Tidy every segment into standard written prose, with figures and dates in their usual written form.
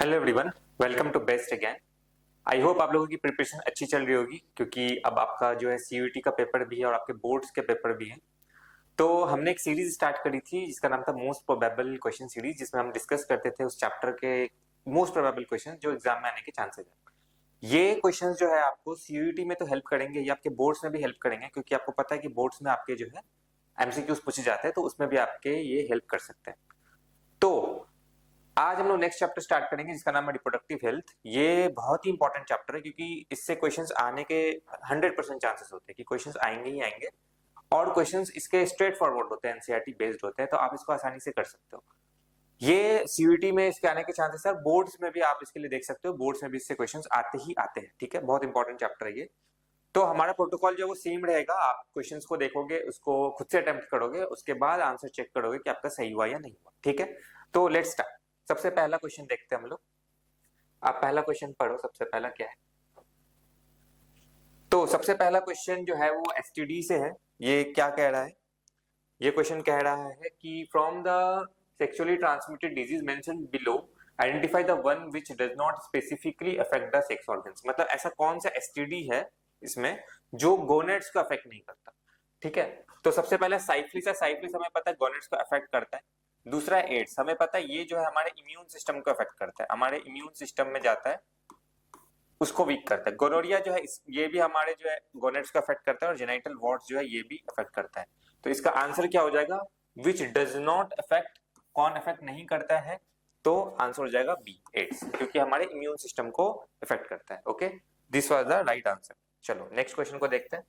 Hello everyone, welcome to best again. I hope आप लोगों की प्रिपरेशन अच्छी चल रही होगी क्योंकि अब आपका जो है सीयूईटी का पेपर भी है और आपके बोर्ड्स के पेपर भी हैं। तो हमने एक सीरीज स्टार्ट करी थी जिसका नाम था मोस्ट प्रोबेबल क्वेश्चन सीरीज, जिसमें हम डिस्कस करते थे उस चैप्टर के मोस्ट प्रोबेबल क्वेश्चन जो एग्जाम में आने के चांसेस है। ये क्वेश्चंस जो है आपको सीयूईटी में तो हेल्प करेंगे, ये आपके बोर्ड्स में भी हेल्प करेंगे क्योंकि आपको पता है कि बोर्ड्स में आपके जो है एमसीक्यूज पूछे जाते हैं, तो उसमें भी आपके ये हेल्प कर सकते हैं। तो आज हम लोग नेक्स्ट चैप्टर स्टार्ट करेंगे जिसका नाम है रिप्रोडक्टिव हेल्थ। ये बहुत ही इंपॉर्टेंट चैप्टर है क्योंकि इससे क्वेश्चंस आने के 100% चांसेस होते हैं कि क्वेश्चंस आएंगे ही आएंगे, और क्वेश्चंस इसके स्ट्रेट फॉरवर्ड होते हैं, एनसीईआरटी बेस्ड होते हैं, तो आप इसको आसानी से कर सकते हो। ये सीयूईटी में इसके आने के चांसेस है, बोर्ड्स में भी आप इसके लिए देख सकते हो, बोर्ड्स में भी इससे क्वेश्चंस आते ही आते हैं। ठीक है, बहुत इंपॉर्टेंट चैप्टर है ये। तो हमारा प्रोटोकॉल जो है वो सेम रहेगा। आप क्वेश्चंस को देखोगे, उसको खुद से अटेम्प्ट करोगे, उसके बाद आंसर चेक करोगे कि आपका सही हुआ या नहीं हुआ। ठीक है, तो लेट्स स्टार्ट। सबसे पहला क्वेश्चन देखते हैं हम लोग। आप पहला क्वेश्चन पढ़ो, सबसे पहला क्या है। तो सबसे पहला क्वेश्चन जो है वो एसटीडी से है। ये क्या कह रहा है? ये क्वेश्चन कह रहा है कि from the sexually transmitted disease mentioned below identify the one which does not specifically affect the sex organs. मतलब ऐसा कौन सा एसटीडी है इसमें जो गोनेट्स को अफेक्ट नहीं करता। ठीक है, तो सबसे पहले साइफिलिस है। साइफिलिस हमें पता है गोनेट्स को अफेक्ट करता है। दूसरा एड्स, हमें पता है ये जो है हमारे इम्यून सिस्टम को अफेक्ट करता है, हमारे इम्यून सिस्टम में जाता है, उसको वीक करता है। गोनोरिया जो है ये भी हमारे जो है गोनेट्स को अफेक्ट करता है, और जेनाइटल वॉर्ड्स जो है ये भी अफेक्ट करता है। तो इसका आंसर क्या हो जाएगा? विच डज नॉट अफेक्ट, कौन अफेक्ट नहीं करता है? तो आंसर हो जाएगा बी, एड्स, क्योंकि हमारे इम्यून सिस्टम को अफेक्ट करता है। Okay, this was the right answer. चलो नेक्स्ट क्वेश्चन को देखते हैं।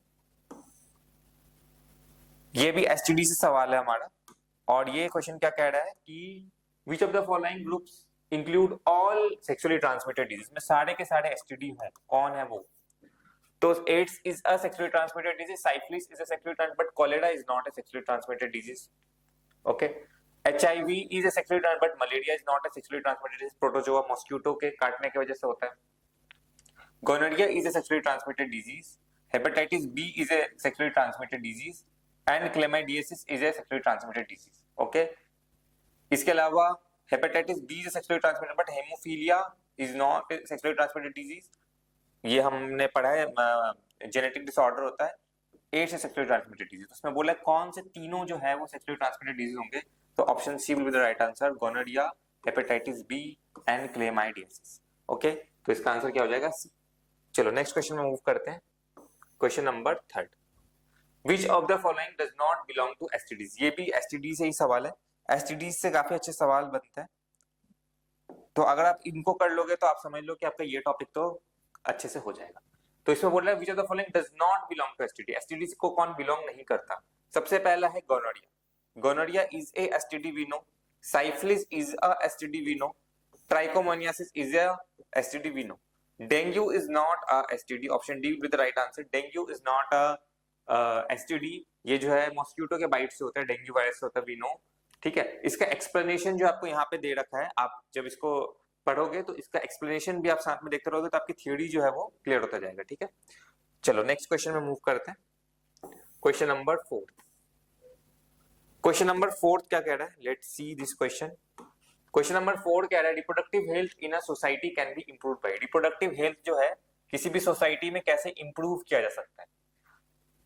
ये भी एसटीडी से सवाल है हमारा, और ये क्वेश्चन क्या कह रहा है कि विच of the following groups include all sexually transmitted disease. में सारे के सारे एसटीडी है, कौन है वो? तो AIDS is a sexually transmitted disease, syphilis is a sexually transmitted, but cholera is not a sexually transmitted disease. Okay, HIV is a sexually transmitted, but malaria is not a sexually transmitted disease, protozoa mosquito के काटने की वजह से होता है। Gonorrhoea is a sexually transmitted disease, hepatitis B is a sexually transmitted disease, and chlamydiasis is a sexually transmitted disease. Okay, इसके अलावा hepatitis B is sexually transmitted, but haemophilia is not sexually transmitted disease. ये हमने पढ़ा है, genetic disorder होता है। Ads sexually transmitted disease, उसमें बोला कौन से तीनों जो है वो सेक्सुअली ट्रांसमिटेड डिजीज होंगे। तो option C will be the right answer, gonorrhoea, hepatitis B and chlamydiasis. Okay, तो इसका आंसर क्या हो जाएगा? सी। चलो नेक्स्ट क्वेश्चन में मूव करते हैं। Question number 3, which of the following does not belong to STDs. ये भी एसटीडी से ही सवाल है। एसटीडीज से काफी अच्छे सवाल बनते हैं, तो अगर आप इनको कर लोगे तो आप समझ लो कि आपका ये टॉपिक तो अच्छे से हो जाएगा। तो इसमें बोल रहा है which of the following does not belong to STD. STD को कौन बिलोंग नहीं करता? सबसे पहला है gonorrhoea. Gonorrhoea is a STD we know, syphilis is a STD we know, trichomoniasis is a STD we know, dengue is not a STD. Option D with the right answer, dengue is not a STD. ये जो है mosquito के bite से होता है, dengue virus से होता है, वी नो। ठीक है, इसका एक्सप्लेनेशन जो आपको यहाँ पे दे रखा है, आप जब इसको पढ़ोगे तो इसका एक्सप्लेनेशन भी आप साथ में देखते रहोगे तो आपकी थ्योरी जो है वो क्लियर होता जाएगा। ठीक है, चलो नेक्स्ट क्वेश्चन में मूव करते हैं। Question number 4। क्वेश्चन नंबर 4 क्या कह रहा है? Let's see this question. Question number 4 कह रहा है reproductive health in a society can be improve by. Reproductive health जो है किसी भी सोसाइटी में कैसे इंप्रूव किया जा सकता है?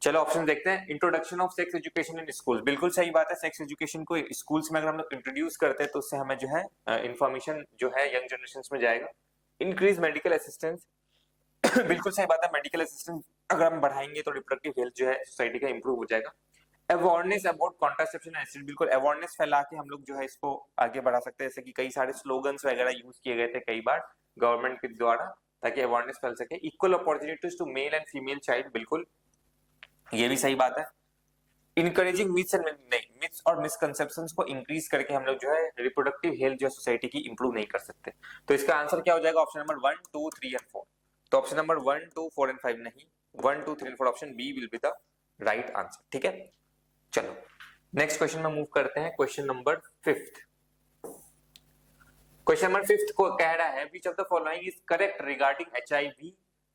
चलो ऑप्शन देखते हैं। Introduction of sex education in school, बिल्कुल सही बात है। सेक्स एजुकेशन को स्कूल्स में अगर हम लोग इंट्रोड्यूस करते हैं तो उससे हमें जो है इंफॉर्मेशन जो है यंग जनरेशन में जाएगा। इंक्रीज मेडिकल असिस्टेंस, बिल्कुल सही बात है। मेडिकल असिस्टेंस अगर हम बढ़ाएंगे तो रिप्रोडक्टिव हेल्थ जो है सोसाइटी का इंप्रूव हो जाएगा। Awareness about contraception and STD, बिल्कुल अवेयरनेस फैला के हम लोग जो है इसको आगे बढ़ा सकते हैं, जैसे कि कई सारे स्लोगन्स वगैरह यूज किए गए थे कई बार गवर्नमेंट के द्वारा, ताकि अवेयरनेस फैल सके। Equal opportunities to male and female child, बिल्कुल ये भी सही बात है। इनकरेजिंग मिथ्स एंड नहीं, मिथ्स और मिसकंसेप्शंस को इंक्रीज करके हम लोग जो है रिप्रोडक्टिव हेल्थ जो सोसाइटी की इंप्रूव नहीं कर सकते। तो इसका आंसर क्या हो जाएगा? Option number 1, 2, 3 and 4। तो ऑप्शन नंबर 1, 2, 4 एंड 5 नहीं, 1, 2, 3 and 4, option B will be the right answer. ठीक है, चलो नेक्स्ट क्वेश्चन में मूव करते हैं। Question number 5। क्वेश्चन नंबर 5 को कह रहा है which of the following is correct regarding HIV,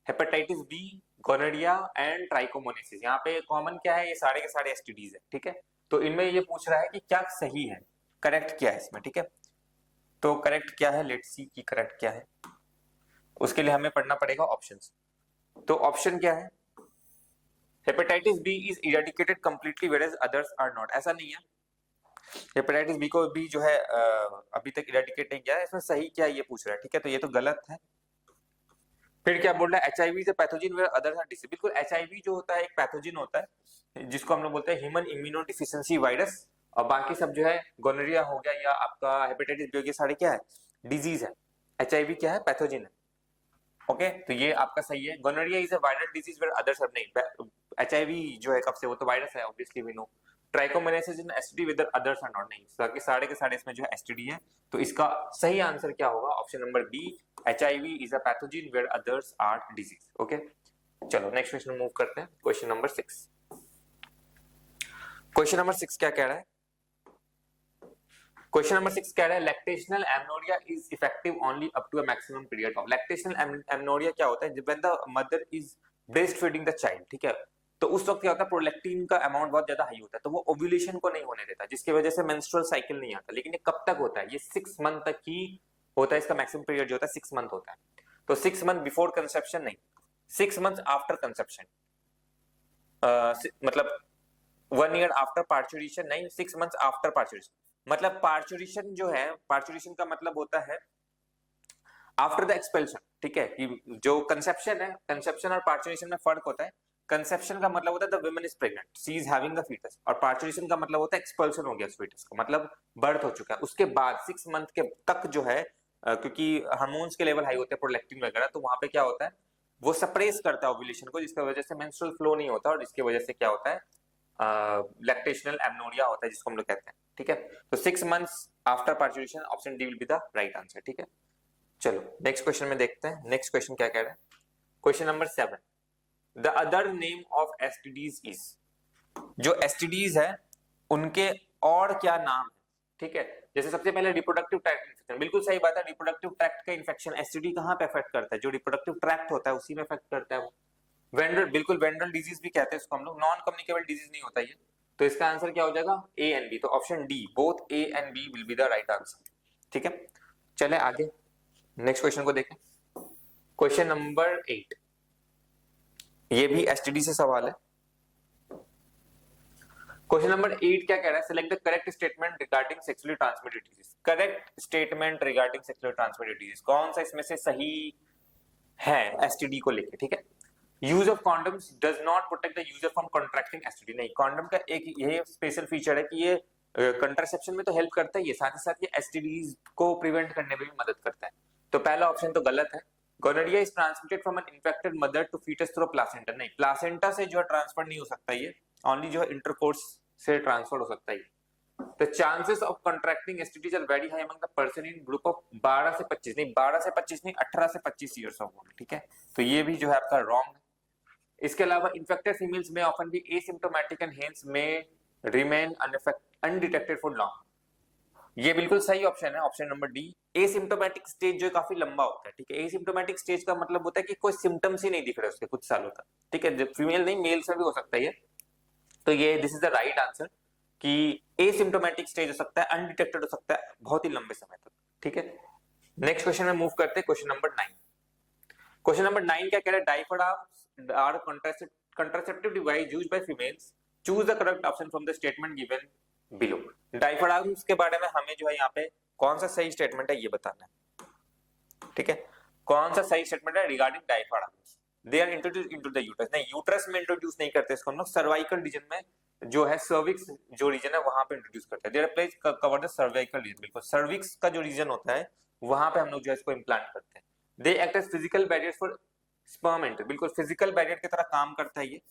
hepatitis B, gonorrhoea and trichomoniasis. यहाँ पे कॉमन क्या है? ये सारे के सारे एसटीडीज है। ठीक है, तो इनमें ये पूछ रहा है कि क्या सही है, करेक्ट क्या है इसमें। ठीक है, तो करेक्ट क्या है, लेट्स सी कि करेक्ट क्या है। उसके लिए हमें पढ़ना पड़ेगा ऑप्शंस। तो ऑप्शन क्या है, hepatitis B is eradicated completely whereas others are not. ऐसा नहीं है, हेपेटाइटिस बी को भी जो है अभी तक इरेडिकेट नहीं किया है। इसमें सही क्या है ये पूछ रहा है, ठीक है, तो ये तो गलत है। फिर क्या बोल रहा है, एचआईवी से pathogen where others are disease. बिल्कुल, एचआईवी जो होता है एक पैथोजन होता है जिसको हम लोग बोलते हैं ह्यूमन इम्यूनोडिफिशियंसी वायरस, और बाकी सब जो है गोनोरिया हो गया या आपका हेपेटाइटिस बी हो गया, सारे क्या है, डिजीज है। एचआईवी क्या है, पैथोजन है। ओके, तो ये आपका सही है। Gonorrhoea is a viral disease where others are नहीं। एचआईवी जो है कब से, वो तो वायरस है obviously we know. Trichomoniasis in STD with others are not, नहीं, बाकी सारे के सारे इसमें जो है एसटीडी है। तो इसका सही आंसर क्या होगा, option number B, HIV is a pathogen where others are disease. Okay, चलो नेक्स्ट क्वेश्चन मूव करते हैं। Question number 6। क्वेश्चन नंबर 6 क्या कह रहा है, क्वेश्चन नंबर 6 कह रहा है lactational amenorrhoea is effective only up to a maximum period of. Lactational amenorrhoea क्या होता है, when the mother is breast feeding the child, ठीक है, तो उस वक्त क्या होता है, प्रोलैक्टिन का अमाउंट बहुत ज्यादा हाई होता है, तो वो ओव्यूलेशन को नहीं होने देता, जिसकी वजह से मेंस्ट्रुअल साइकिल नहीं आता। लेकिन ये कब तक होता है, ये 6 मंथ तक ही होता है। इसका मैक्सिमम पीरियड जो होता है 6 मंथ होता है। तो 6 मंथ बिफोर कंसेप्शन नहीं, 6 मंथ आफ्टर कंसेप्शन, मतलब 1 ईयर आफ्टर पार्चुरेशन नहीं, 6 मंथ आफ्टर पार्चुरेशन। मतलब पार्चुरेशन जो है, पार्चुरेशन का मतलब होता है आफ्टर द एक्सपेल्शन, ठीक है, कि जो कंसेप्शन है, कंसेप्शन और पार्चुरेशन में फर्क होता है। कंसेप्शन का मतलब होता है the woman is pregnant, she is having the foetus, और पार्चुरेशन का मतलब होता है एक्सपल्शन हो गया उस फीटस का, मतलब बर्थ हो चुका है। उसके बाद 6 मंथ के तक जो है, क्योंकि हार्मोन्स के लेवल हाई होते हैं, प्रोलैक्टिन वगैरह, तो वहां पे क्या होता है, वो सप्रेस करता है ओव्यूलेशन को, जिसकी वजह से मेंस्ट्रुअल फ्लो नहीं होता, और जिसकी वजह से क्या होता है, लैक्टेशनल एमनोरिया होता है जिसको हम लोग कहते हैं, ठीक है। तो 6 months after parturition, option D will be the right answer, ठीक है। चलो नेक्स्ट क्वेश्चन में देखते हैं, नेक्स्ट क्वेश्चन क्या कह रहा है। Question number 7, the other name of STDs is. जो एसटीडीज है उनके और क्या नाम है, ठीक है। जैसे सबसे पहले रिप्रोडक्टिव ट्रैक्ट इन्फेक्शन, बिल्कुल सही बात है, रिप्रोडक्टिव ट्रैक्ट का इन्फेक्शन एसटीडी कहां पे अफेक्ट करता है, जो रिप्रोडक्टिव ट्रैक्ट होता है उसी में अफेक्ट करता है वो। वेंडल, बिल्कुल वेंडल डिजीज भी कहते हैं इसको हम लोग, नॉन कम्युनिकेबल डिजीज नहीं होता ये। तो इसका आंसर क्या हो जाएगा, ए एंड बी। तो option D, both A and B will be the right answer, ठीक है। चले आगे नेक्स्ट क्वेश्चन को देखें। क्वेश्चन नंबर 8, ये भी एसटीडी से सवाल है। क्वेश्चन नंबर 8 क्या कह रहा है, select the correct statement regarding sexually transmitted disease. Correct statement regarding sexually transmitted disease, कौन सा इसमें से सही है एसटीडी को लेके, ठीक है। Use of condoms does not protect the user from contracting STD. नहीं, कॉन्डम का एक ये स्पेशल फीचर है कि ये कंट्रासेप्शन में तो हेल्प करता है, ये साथ ही साथ ये एसटीडीज को प्रिवेंट करने में भी मदद करता है। तो पहला ऑप्शन तो गलत है। Gonorrhoea is transmitted from an infected mother to foetus through placenta. नहीं, प्लासेंटा से जो है ट्रांसफर नहीं हो सकता, ये ओनली जो है इंटरकोर्स से ट्रांसफर हो सकता है। The chances of contracting STDs are very high among the person in group of 12 से 25, नहीं 12 से 25 नहीं, 18 से 25 ईयर्स ऑफ ओल्ड, ठीक है। तो ये भी जो है आपका रॉन्ग है। इसके अलावा इन्फेक्टेड फीमेल्स में ऑफन भी एसिम्प्टोमेटिक एंड हेंस में रिमेन अनडिटेक्टेड फॉर लॉन्ग। ये बिल्कुल सही ऑप्शन है, option number D. Asymptomatic stage जो काफी लंबा होता है, ठीक है। एसिम्प्टोमेटिक स्टेज का मतलब होता है कि कोई सिम्टम्स ही नहीं दिख रहे उसके कुछ सालों तक, ठीक है। फीमेल नहीं, मेल से भी हो सकता है ये। तो ये this is the right answer कि एसिम्प्टोमेटिक स्टेज हो सकता है, अनडिटेक्टेड हो सकता है बहुत ही लंबे समय तक, ठीक है। नेक्स्ट क्वेश्चन में मूव करते हैं, क्वेश्चन नंबर 9। क्वेश्चन नंबर 9 क्या कह रहा है, diaphragm are contraceptive device used by females, choose the correct option from the statement given below। Diaphragms के बारे में हमें जो है यहाँ पे कौन सा सही स्टेटमेंट है ये बताना है, ठीक है। कौन सा सही स्टेटमेंट है regarding diaphragms, they are introduced into the uterus. नहीं, यूट्रस में इंट्रोड्यूस नहीं करते इसको हम लोग, सर्वाइकल रीजन में जो है, सर्विक्स जो रीजन है वहां पे इंट्रोड्यूस करते हैं। Their place cover the cervical region, बिल्कुल सर्विक्स का जो रीजन होता है वहां पे हम लोग जो है इसको इम्प्लांट करते हैं। They act as physical barrier for sperm entry, बिल्कुल फिजिकल बैरियर की तरह काम करता है ये।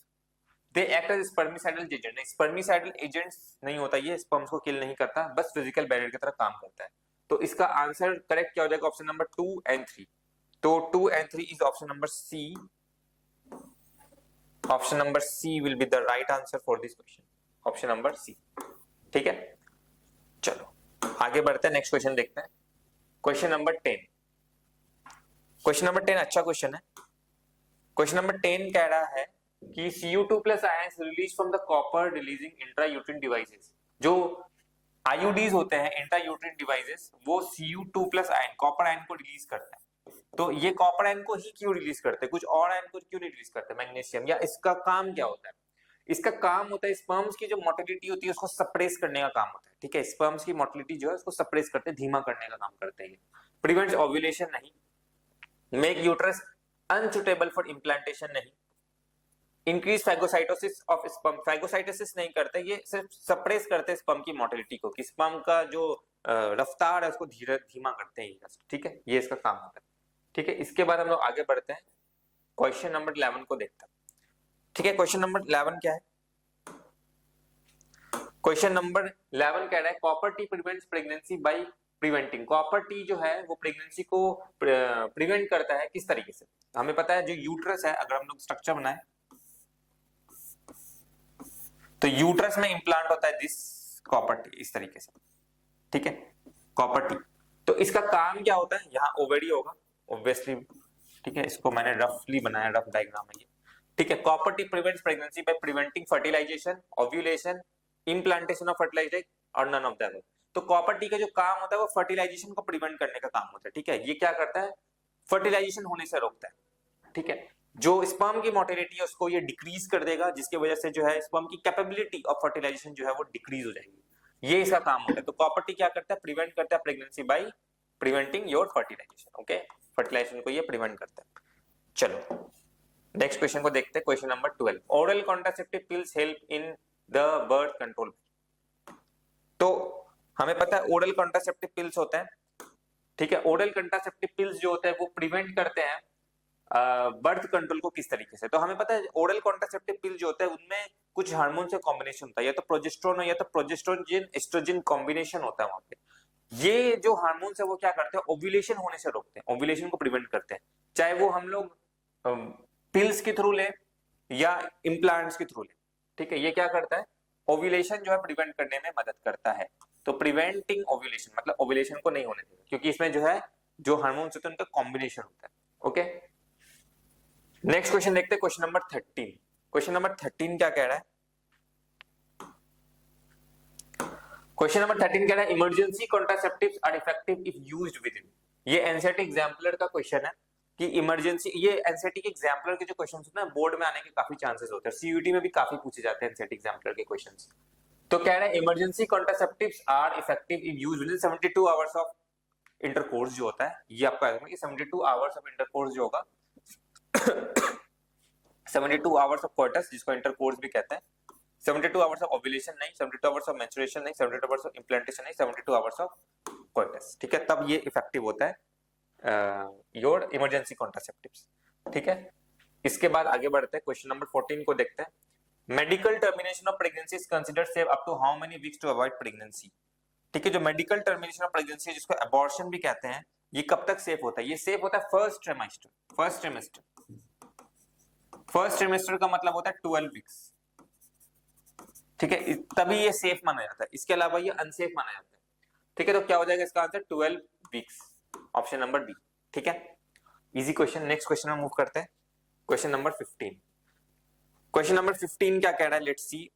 They act as spermicidal agent, नहीं स्पर्मिसाइडल एजेंट नहीं होता ये, स्पर्म्स को किल नहीं करता, बस फिजिकल बैरियर की तरह काम करता है। तो इसका आंसर करेक्ट क्या हो जाएगा, ऑप्शन नंबर 2 एंड 3। तो 2 and 3 is option number C. Option number C will be the right answer for this question, option number C, ठीक है। चलो आगे बढ़ते हैं, नेक्स्ट क्वेश्चन देखते हैं। Question number 10। क्वेश्चन नंबर 10 अच्छा क्वेश्चन है। क्वेश्चन नंबर 10 कह रहा है कि Cu2+ ions release from the copper releasing intrauterine devices. जो आईयूडीज होते हैं इंट्रायूट्रिन डिवाइसेस, वो Cu2+ आयन, कॉपर आयन को रिलीज करते हैं। तो ये कॉपर आयन को ही क्यों रिलीज करते हैं, कुछ और आयन को क्यों नहीं रिलीज करते, मैग्नीशियम, या इसका काम क्या होता है? इसका काम होता है स्पर्म्स की जो मोटिलिटी होती है उसको सप्रेस करने का काम होता है। ठीक है, स्पर्म्स की मोटिलिटी जो है उसको सप्रेस करते हैं, धीमा करने का काम करते हैं। प्रिवेंट्स ओव्यूलेशन नहीं, make uterus unsuitable for implantation नहीं, increase phagocytosis of sperm, phagocytosis नहीं करते, ये सिर्फ सप्रेस करते हैं स्पर्म की मोटिलिटी को, कि स्पर्म का जो रफ्तार है उसको धीमा करते हैं। ठीक है, ये इसका काम होता है। ठीक है, इसके बाद हम लोग आगे बढ़ते हैं, क्वेश्चन नंबर 11 को देखते हैं। ठीक है, क्वेश्चन नंबर 11 क्या है? क्वेश्चन नंबर 11 कह रहा है copper T prevents pregnancy by preventing. Copper T जो है वो प्रेगनेंसी को प्रिवेंट करता है, किस तरीके से? हमें पता है जो यूट्रस है, अगर हम लोग स्ट्रक्चर बनाए तो यूट्रस में इंप्लांट होता है दिस कॉपर टी, इस तरीके से। ठीक है, कॉपर टी, तो इसका काम क्या होता है? यहाँ ओवेरी होगा ऑब्वियसली। ठीक है, इसको मैंने रफली बनाया, रफ डायग्राम है ये। ठीक है, copper T prevents pregnancy by preventing fertilisation, ovulation, implantation of fertiliser और नन ऑफ दैट। तो कॉपर टी का जो काम होता है वो फर्टिलाइजेशन को प्रिवेंट करने का काम होता है। ठीक है, ये क्या करता है? फर्टिलाइजेशन होने से रोकता है। ठीक है, जो स्पर्म की मोटिलिटी है उसको ये डिक्रीज कर देगा, जिसकी वजह से जो है स्पर्म की कैपेबिलिटी ऑफ फर्टिलाइजेशन जो है वो डिक्रीज हो जाएगी। ये इसका काम होता है। तो कॉपर टी क्या करता है? प्रिवेंट करता है pregnancy by preventing your fertilisation. Okay, fertilisation को ये प्रिवेंट करता है। चलो नेक्स्ट क्वेश्चन को देखते हैं, question number 12। Oral contraceptive pills help in the birth control. तो हमें पता है ओरल कॉन्ट्रासेप्टिव पिल्स होते हैं। ठीक है, ओरल कॉन्ट्रासेप्टिव पिल्स जो होते हैं वो प्रिवेंट करते हैं बर्थ कंट्रोल को, किस तरीके से? तो हमें पता है ओरल कॉन्ट्रासेप्टिव पिल जो होता है उनमें कुछ हार्मोन से कॉम्बिनेशन होता है, या तो प्रोजेस्टेरोन या तो प्रोजेस्टेरोन एस्ट्रोजन कॉम्बिनेशन होता है वहां पे। ये जो हार्मोन है वो क्या करते हैं? ओव्यूलेशन होने से रोकते हैं, ओव्यूलेशन को प्रिवेंट करते हैं, चाहे वो हम लोग पिल्स के थ्रू ले या इम्प्लांट्स के थ्रू ले। ठीक है, ये क्या करता है? ओव्यूलेशन जो है प्रिवेंट करने में मदद करता है। तो प्रिवेंटिंग ओव्यूलेशन मतलब ओव्यूलेशन को नहीं होने देगा, क्योंकि इसमें जो है जो हार्मोन्स होते हैं उनका कॉम्बिनेशन होता है। ओके, नेक्स्ट क्वेश्चन देखते हैं, क्वेश्चन नंबर 13। क्वेश्चन नंबर 13 क्या कह रहा है? क्वेश्चन नंबर 13 कह रहा है emergency contraceptives are effective if used within. ये एनसीईआरटी एग्जाम्पलर का क्वेश्चन है कि इमरजेंसी, ये एनसीईआरटी के एग्जाम्पलर के जो क्वेश्चंस होते हैं बोर्ड में आने के काफी चांसेस होते हैं, सीयूईटी में भी काफी पूछे जाते हैं एनसीईआरटी एग्जाम्पलर के क्वेश्चंस। तो कह रहा है emergency contraceptives are effective if used within 72 hours of intercourse. जो होता है ये आपको आएगा कि 72 आवर्स ऑफ इंटरकोर्स जो होगा 72 आवर्स ऑफ कोइटस, जिसको इंटरकोर्स भी कहते हैं, 72 आवर्स ऑफ ओव्यूलेशन नहीं, 72 आवर्स ऑफ मेंस्ट्रुएशन नहीं, 72 आवर्स ऑफ इम्प्लांटेशन नहीं, 72 आवर्स ऑफ कोइटस। ठीक है, तब ये इफेक्टिव होता है योर इमरजेंसी कॉन्ट्रासेप्टिव्स। ठीक है, इसके बाद आगे बढ़ते हैं, क्वेश्चन नंबर 14 को देखते हैं। Medical termination of pregnancy is considered safe up to how many weeks to avoid pregnancy. ठीक है, जो मेडिकल टर्मिनेशन ऑफ प्रेगनेंसी जिसको अबॉर्शन भी कहते हैं, ये कब तक सेफ होता है? ये सेफ होता है फर्स्ट ट्रिमेस्टर। फर्स्ट ट्रिमेस्टर का मतलब होता है 12 वीक्स। ठीक है, तभी ये सेफ माना जाता है, इसके अलावा ये अनसेफ माना जाता है। ठीक है, तो क्या हो जाएगा इसका answer? 12 weeks, option number B. ठीक है, इजी क्वेश्चन। नेक्स्ट क्वेश्चन में मूव करते हैं, क्वेश्चन नंबर 15। क्वेश्चन नंबर 15 क्या कह रहा है? Let's C.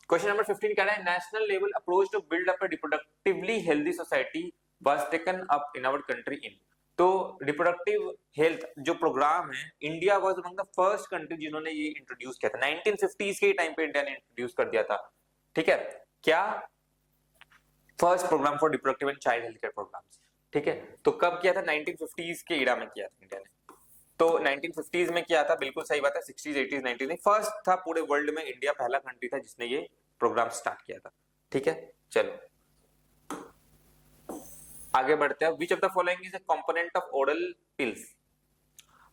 क्वेश्चन नंबर 15 कह रहा है national level approach to build up a reproductively healthy society was taken up in our country in. तो रिप्रोडक्टिव हेल्थ जो प्रोग्राम है, India was among the first country जिन्होंने ये इंट्रोड्यूस किया था। 1950s के टाइम पे इंडिया ने इंट्रोड्यूस कर दिया था। ठीक है, क्या? First programme for reproductive and child health care programmes. ठीक है, तो कब किया था? 1950s के इरा में किया था इंडिया ने। तो 1950s में किया था, बिल्कुल सही बात है। 60s 80s 90s में फर्स्ट था पूरे वर्ल्ड में, इंडिया पहला कंट्री था जिसने ये प्रोग्राम स्टार्ट किया था। ठीक है, चलो आगे बढ़ते हैं। विच of the following is a component of oral pills.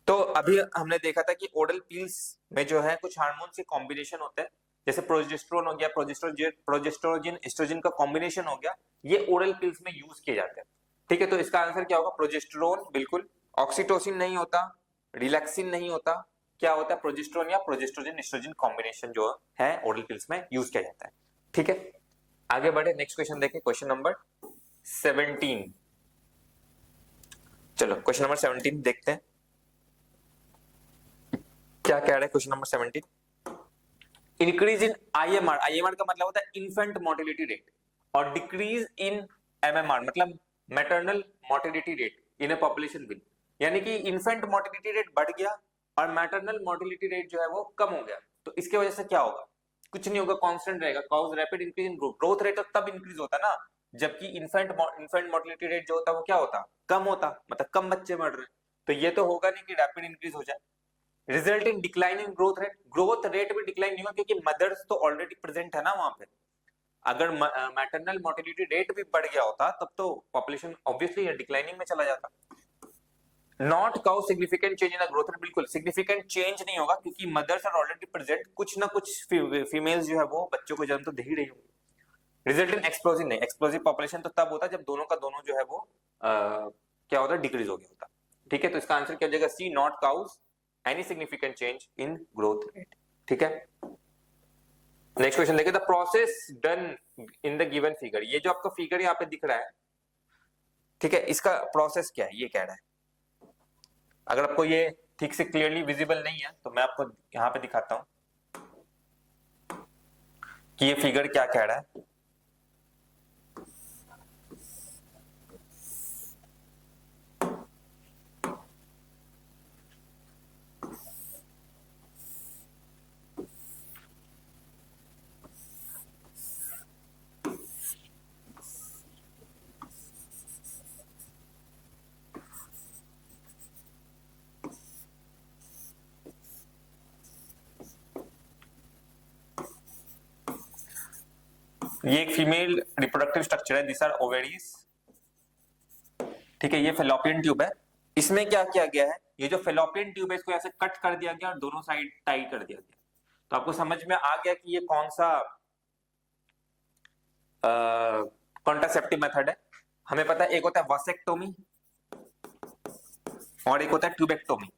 तो अभी हमने देखा था कि ओरल पिल्स में जो है कुछ हार्मोन के कॉम्बिनेशन होते हैं, जैसे प्रोजेस्टेरोन हो गया, प्रोजेस्टेरोजिन एस्ट्रोजन का कॉम्बिनेशन हो गया, ये ओरल पिल्स में यूज किए जाते हैं। ठीक है, तो इसका आंसर क्या होगा? प्रोजेस्टेरोन बिल्कुल, ऑक्सीटोसिन नहीं होता, रिलैक्सिन नहीं होता, क्या होता है? प्रोजेस्टेरोन या प्रोजेस्टेरोजिन एस्ट्रोजन कॉम्बिनेशन जो है ओरल पिल्स में यूज किया जाता है। ठीक है, आगे बढ़े, नेक्स्ट क्वेश्चन देखें, क्वेश्चन नंबर 17। चलो क्वेश्चन नंबर 17 देखते हैं क्या कह रहा है question number 17। Increase in IMR, IMR का मतलब होता है इन्फेंट मोर्टेलिटी रेट, और डिक्रीज इन MMR मतलब maternal mortality rate in A population will, यानी कि इन्फेंट मोर्टेलिटी रेट बढ़ गया और मैटरनल मोर्टेलिटी रेट जो है वो कम हो गया, तो इसके वजह से क्या होगा? कुछ नहीं होगा, कांस्टेंट रहेगा। Cause rapid increase in growth rate तो तब इंक्रीज होता ना जबकि इन्फेंट मोर्टेलिटी रेट जो होता है वो क्या होता? कम होता, मतलब कम बच्चे मर रहे। तो ये तो होगा नहीं कि रैपिड इंक्रीज हो जाए। Result in decline in growth rate भी डिक्लाइन नहीं होगा क्योंकि मदर्स तो ऑलरेडी प्रेजेंट है ना वहां पे। अगर मैटरनल मोर्टेलिटी रेट भी बढ़ गया होता तब तो पॉपुलेशन ऑब्वियसली डिक्लाइनिंग में चला जाता। Not cow significant change in the growth rate, बिल्कुल सिग्निफिकेंट चेंज नहीं होगा क्योंकि मदर्स आर ऑलरेडी प्रेजेंट, कुछ ना कुछ फीमेल्स जो है वो बच्चों को जन्म तो दे ही रही होंगी। रिजल्ट इन एक्सप्लोजिव नहीं, एक्सप्लोजिव पॉपुलेशन तो तब होता जब दोनों का दोनों जो है वो क्या होता? डिक्रीज हो गया होता। ठीक है, तो इसका आंसर क्या हो जाएगा? C, not cause any significant change in growth rate. ठीक है, नेक्स्ट क्वेश्चन देखिए, the process done in the given figure, ये जो आपका फिगर यहाँ पे दिख रहा है, ठीक है, इसका प्रोसेस क्या है ये कह रहा है। अगर आपको ये ठीक से क्लियरली विजिबल नहीं है तो मैं आपको यहां पे दिखाता हूं कि ये फिगर क्या कह रहा है। ये एक फीमेल रिप्रोडक्टिव स्ट्रक्चर है, दिस आर ओवेरीज। ठीक है, ये फेलोपियन ट्यूब है। इसमें क्या किया गया है, ये जो फेलोपियन ट्यूब है इसको ऐसे कट कर दिया गया और दोनों साइड टाई कर दिया गया। तो आपको समझ में आ गया कि ये कौन सा कॉन्ट्रासेप्टिव मेथड है। हमें पता है एक होता है वासेक्टोमी और एक होता है ट्यूबेक्टोमी।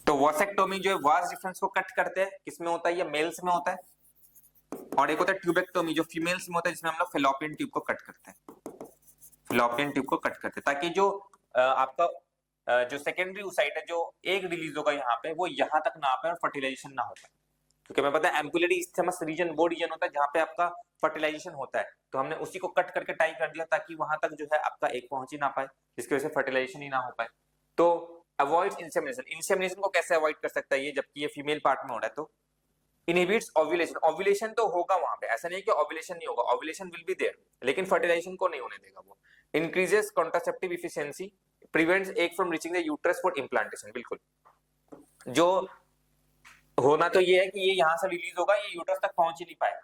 तो वासेक्टोमी जो है वास डिफरेंस को कट करते हैं, किसमें होता है? ये मेल्स में होता है। और एक होता है ट्यूबेक्टोमी जो फीमेल्स में होता है, जिसमें हम लोग फेलोपियन ट्यूब को कट करते हैं, फेलोपियन ट्यूब को कट करते हैं ताकि जो आपका जो सेकेंडरी ओसाइट है जो एक रिलीज होगा यहाँ पे वो यहाँ तक ना आ पाए और फर्टिलाइजेशन ना हो पाए। क्योंकि हमें पता है एम्पुलरी इस्थेमस रीजन वो रीजन होता है जहाँ पे आपका फर्टिलाइजेशन होता है, तो हमने उसी को कट करके टाई कर दिया ताकि वहां तक जो है आपका एक पहुंच ही ना पाए, जिसकी वजह से फर्टिलाइजेशन ही ना हो पाए। तो अवॉइड इंसेमिनेशन, इंसेमिनेशन को कैसे अवॉइड कर सकता है ये, जबकि ये फीमेल पार्ट में हो रहा है? तो इनहिबिट्स ओव्यूलेशन, ओव्यूलेशन तो होगा वहां पे, ऐसा नहीं कि ओव्यूलेशन नहीं होगा, ओव्यूलेशन विल बी देयर, लेकिन फर्टिलाइजेशन को नहीं होने देगा वो। Increases contraceptive efficiency, prevents egg from reaching the uterus for implantation. बिल्कुल, जो होना तो ये है कि ये यहां से रिलीज होगा, ये यूट्रस तक पहुंच ही नहीं पाएगा।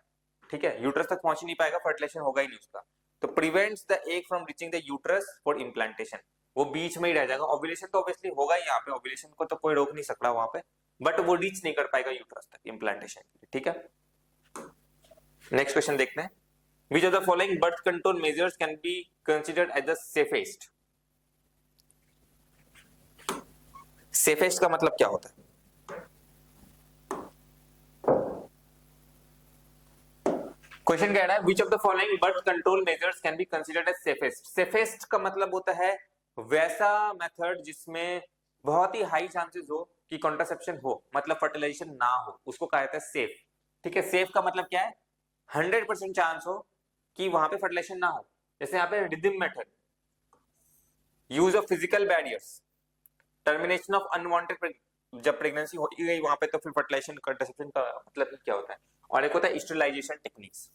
ठीक है, यूट्रस तक पहुंच ही नहीं पाएगा, फर्टिलाइजेशन होगा ही नहीं उसका। तो prevents the egg from reaching the uterus for implantation, वो बीच में ही रह जाएगा। ओव्यूलेशन तो ऑब्वियसली होगा ही यहाँ पे, ओव्यूलेशन को तो कोई रोक नहीं सकता वहां पे, बट वो रीच नहीं कर पाएगा यूट्रस तक इम्प्लांटेशन के लिए। ठीक है, नेक्स्ट क्वेश्चन देखते हैं। Which of the following birth control measures can be considered as the safest? Safest का मतलब क्या होता है? क्वेश्चन कह रहा है which of the following birth control measures can be considered as safest? Safest का मतलब होता है वैसा मेथड जिसमें बहुत ही हाई चांसेस हो कि कॉन्ट्रासेप्शन हो, मतलब फर्टिलाइजेशन ना हो, उसको कहा जाता है सेफ। ठीक है, सेफ का मतलब क्या है? 100% चांस हो कि वहां पे फर्टिलाइजेशन ना हो। जैसे यहाँ पे rhythm method, use of physical barriers, termination of unwanted, जब प्रेगनेंसी हो गई वहां पे तो फिर फर्टिलाइजेशन कॉन्ट्रासेप्शन का मतलब क्या होता है। और एक होता है स्टेरिलाइजेशन टेक्निक्स।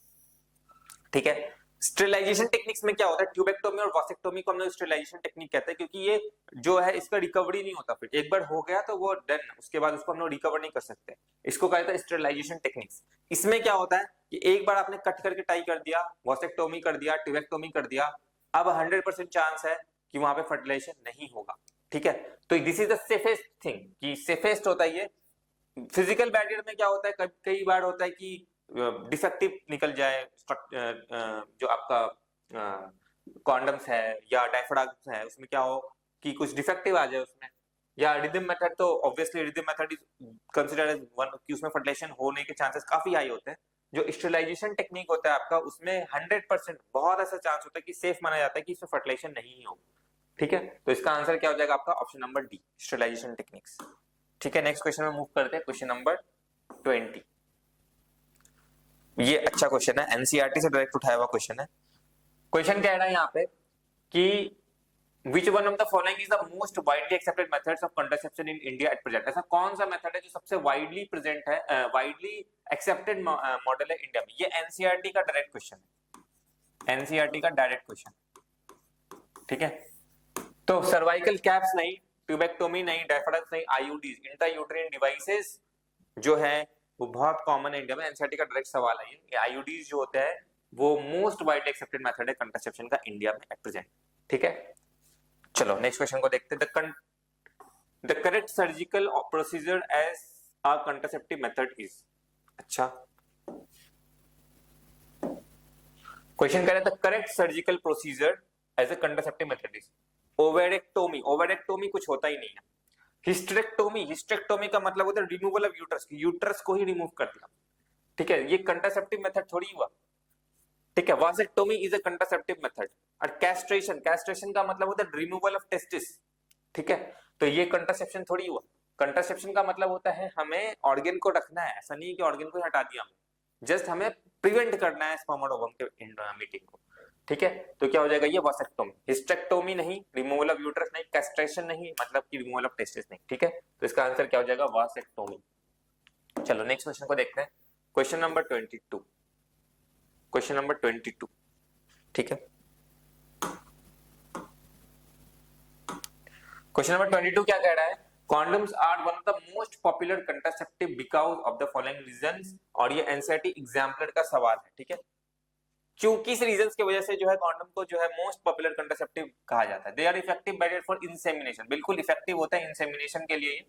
ठीक है, स्टेरिलाइजेशन टेक्निक्स में क्या होता है? ट्यूबेक्टोमी और वासेक्टोमी को हम लोग स्टेरिलाइजेशन टेक्निक कहते हैं क्योंकि ये जो है इसका रिकवरी नहीं होता, फिर एक बार हो गया तो वो डन, उसके बाद उसको हम लोग रिकवर नहीं कर सकते, इसको कहा जाता है स्टेरिलाइजेशन टेक्निक्स। इसमें क्या होता है कि एक बार आपने कट करके टाई कर दिया, वासेक्टोमी कर दिया, ट्यूबेक्टोमी कर दिया, अब 100% चांस है कि वहां पे फर्टिलाइजेशन नहीं होगा। ठीक है, तो this is the safest thing, कि सेफेस्ट होता है ये। फिजिकल बैरियर में क्या होता है, कई बार होता है कि डिफेक्टिव निकल जाए, जो आपका कॉन्डम्स है या डायफ्राग्म है उसमें क्या हो कि कुछ डिफेक्टिव आ जाए उसमें, या रिदम मेथड, तो obviously rhythm method is considered as one कि उसमें फर्टिलाइजेशन होने के चांसेस काफी हाई होते हैं। जो स्टेरिलाइजेशन टेक्निक होता है आपका, उसमें 100% बहुत ऐसा चांस होता है कि सेफ माना जाता है कि इसमें फर्टिलाइजेशन नहीं होगा। ठीक है, तो इसका आंसर क्या हो जाएगा आपका? Option number D, sterilization techniques. ठीक है, नेक्स्ट क्वेश्चन में मूव करते हैं, क्वेश्चन नंबर 20। ये अच्छा क्वेश्चन है, एनसीईआरटी से डायरेक्ट उठाया हुआ क्वेश्चन है। क्वेश्चन कह रहा है यहाँ पे कि Which one of the following is the most widely accepted methods of contraception in India at present? ऐसा कौन सा मेथड है जो सबसे वाइडली प्रेजेंट है, वाइडली एक्सेप्टेड मॉडल है इंडिया में? ये एनसीईआरटी का डायरेक्ट क्वेश्चन है, एनसीईआरटी का डायरेक्ट क्वेश्चन, ठीक है। तो सर्वाइकल कैप्स नहीं, ट्यूबेक्टोमी नहीं, डायफ्रागम नहीं, आईयूडीज, इंट्रायूटेरिन डिवाइसेस जो है वो बहुत कॉमन है इंडिया में। एनसीईआरटी का डायरेक्ट सवाल है ये आईयूडीज जो होता है वो मोस्ट वाइडली एक्सेप्टेड मेथड है कंट्रासेप्शन का इंडिया में एट प्रेजेंट, ठीक है। चलो नेक्स्ट क्वेश्चन को देखते हैं। The correct surgical procedure as a contraceptive method is, अच्छा क्वेश्चन कह रहे थे correct surgical procedure as a contraceptive method is ovariectomy. Ovariectomy कुछ होता ही नहीं है। हिस्टेरेक्टोमी, हिस्टेरेक्टोमी का मतलब होता है रिमूवल ऑफ यूट्रस, यूट्रस को ही रिमूव कर दिया, ठीक है। ये कंट्रासेप्टिव मेथड थोड़ी हुआ, ठीक है। Vasectomy is a contraceptive method. और कैस्ट्रेशन, कैस्ट्रेशन का मतलब होता है रिमूवल ऑफ टेस्टिस, ठीक है। तो ये कंट्रासेप्शन थोड़ी हुआ। कंट्रासेप्शन का मतलब होता है हमें ऑर्गन को रखना है, ऐसा नहीं कि ऑर्गन को हटा दिया, जस्ट हमें प्रिवेंट करना है स्पर्म और ओवम के मीटिंग को, ठीक है। तो क्या हो जाएगा ये वासेक्टोमी। हिस्टेरेक्टोमी नहीं, रिमूवल ऑफ यूट्रस नहीं, कैस्ट्रेशन नहीं मतलब कि रिमूवल ऑफ टेस्टिस नहीं, ठीक है। तो इसका आंसर क्या हो जाएगा वासेक्टोमी। चलो नेक्स्ट क्वेश्चन को देखते हैं। क्वेश्चन नंबर 22, क्वेश्चन नंबर 22, ठीक है। क्वेश्चन नंबर 22 क्या कह रहा है? Condoms are one of the most popular contraceptive because of the following reasons। और ये एनसीईआरटी एग्जाम्पलर का सवाल है, ठीक है। क्यों, किस रीजंस की वजह से जो है कॉन्डम को जो है मोस्ट पॉपुलर कंट्रासेप्टिव कहा जाता है? They are effective barrier for insemination, बिल्कुल इफेक्टिव होता है इंसेमिनेशन के लिए,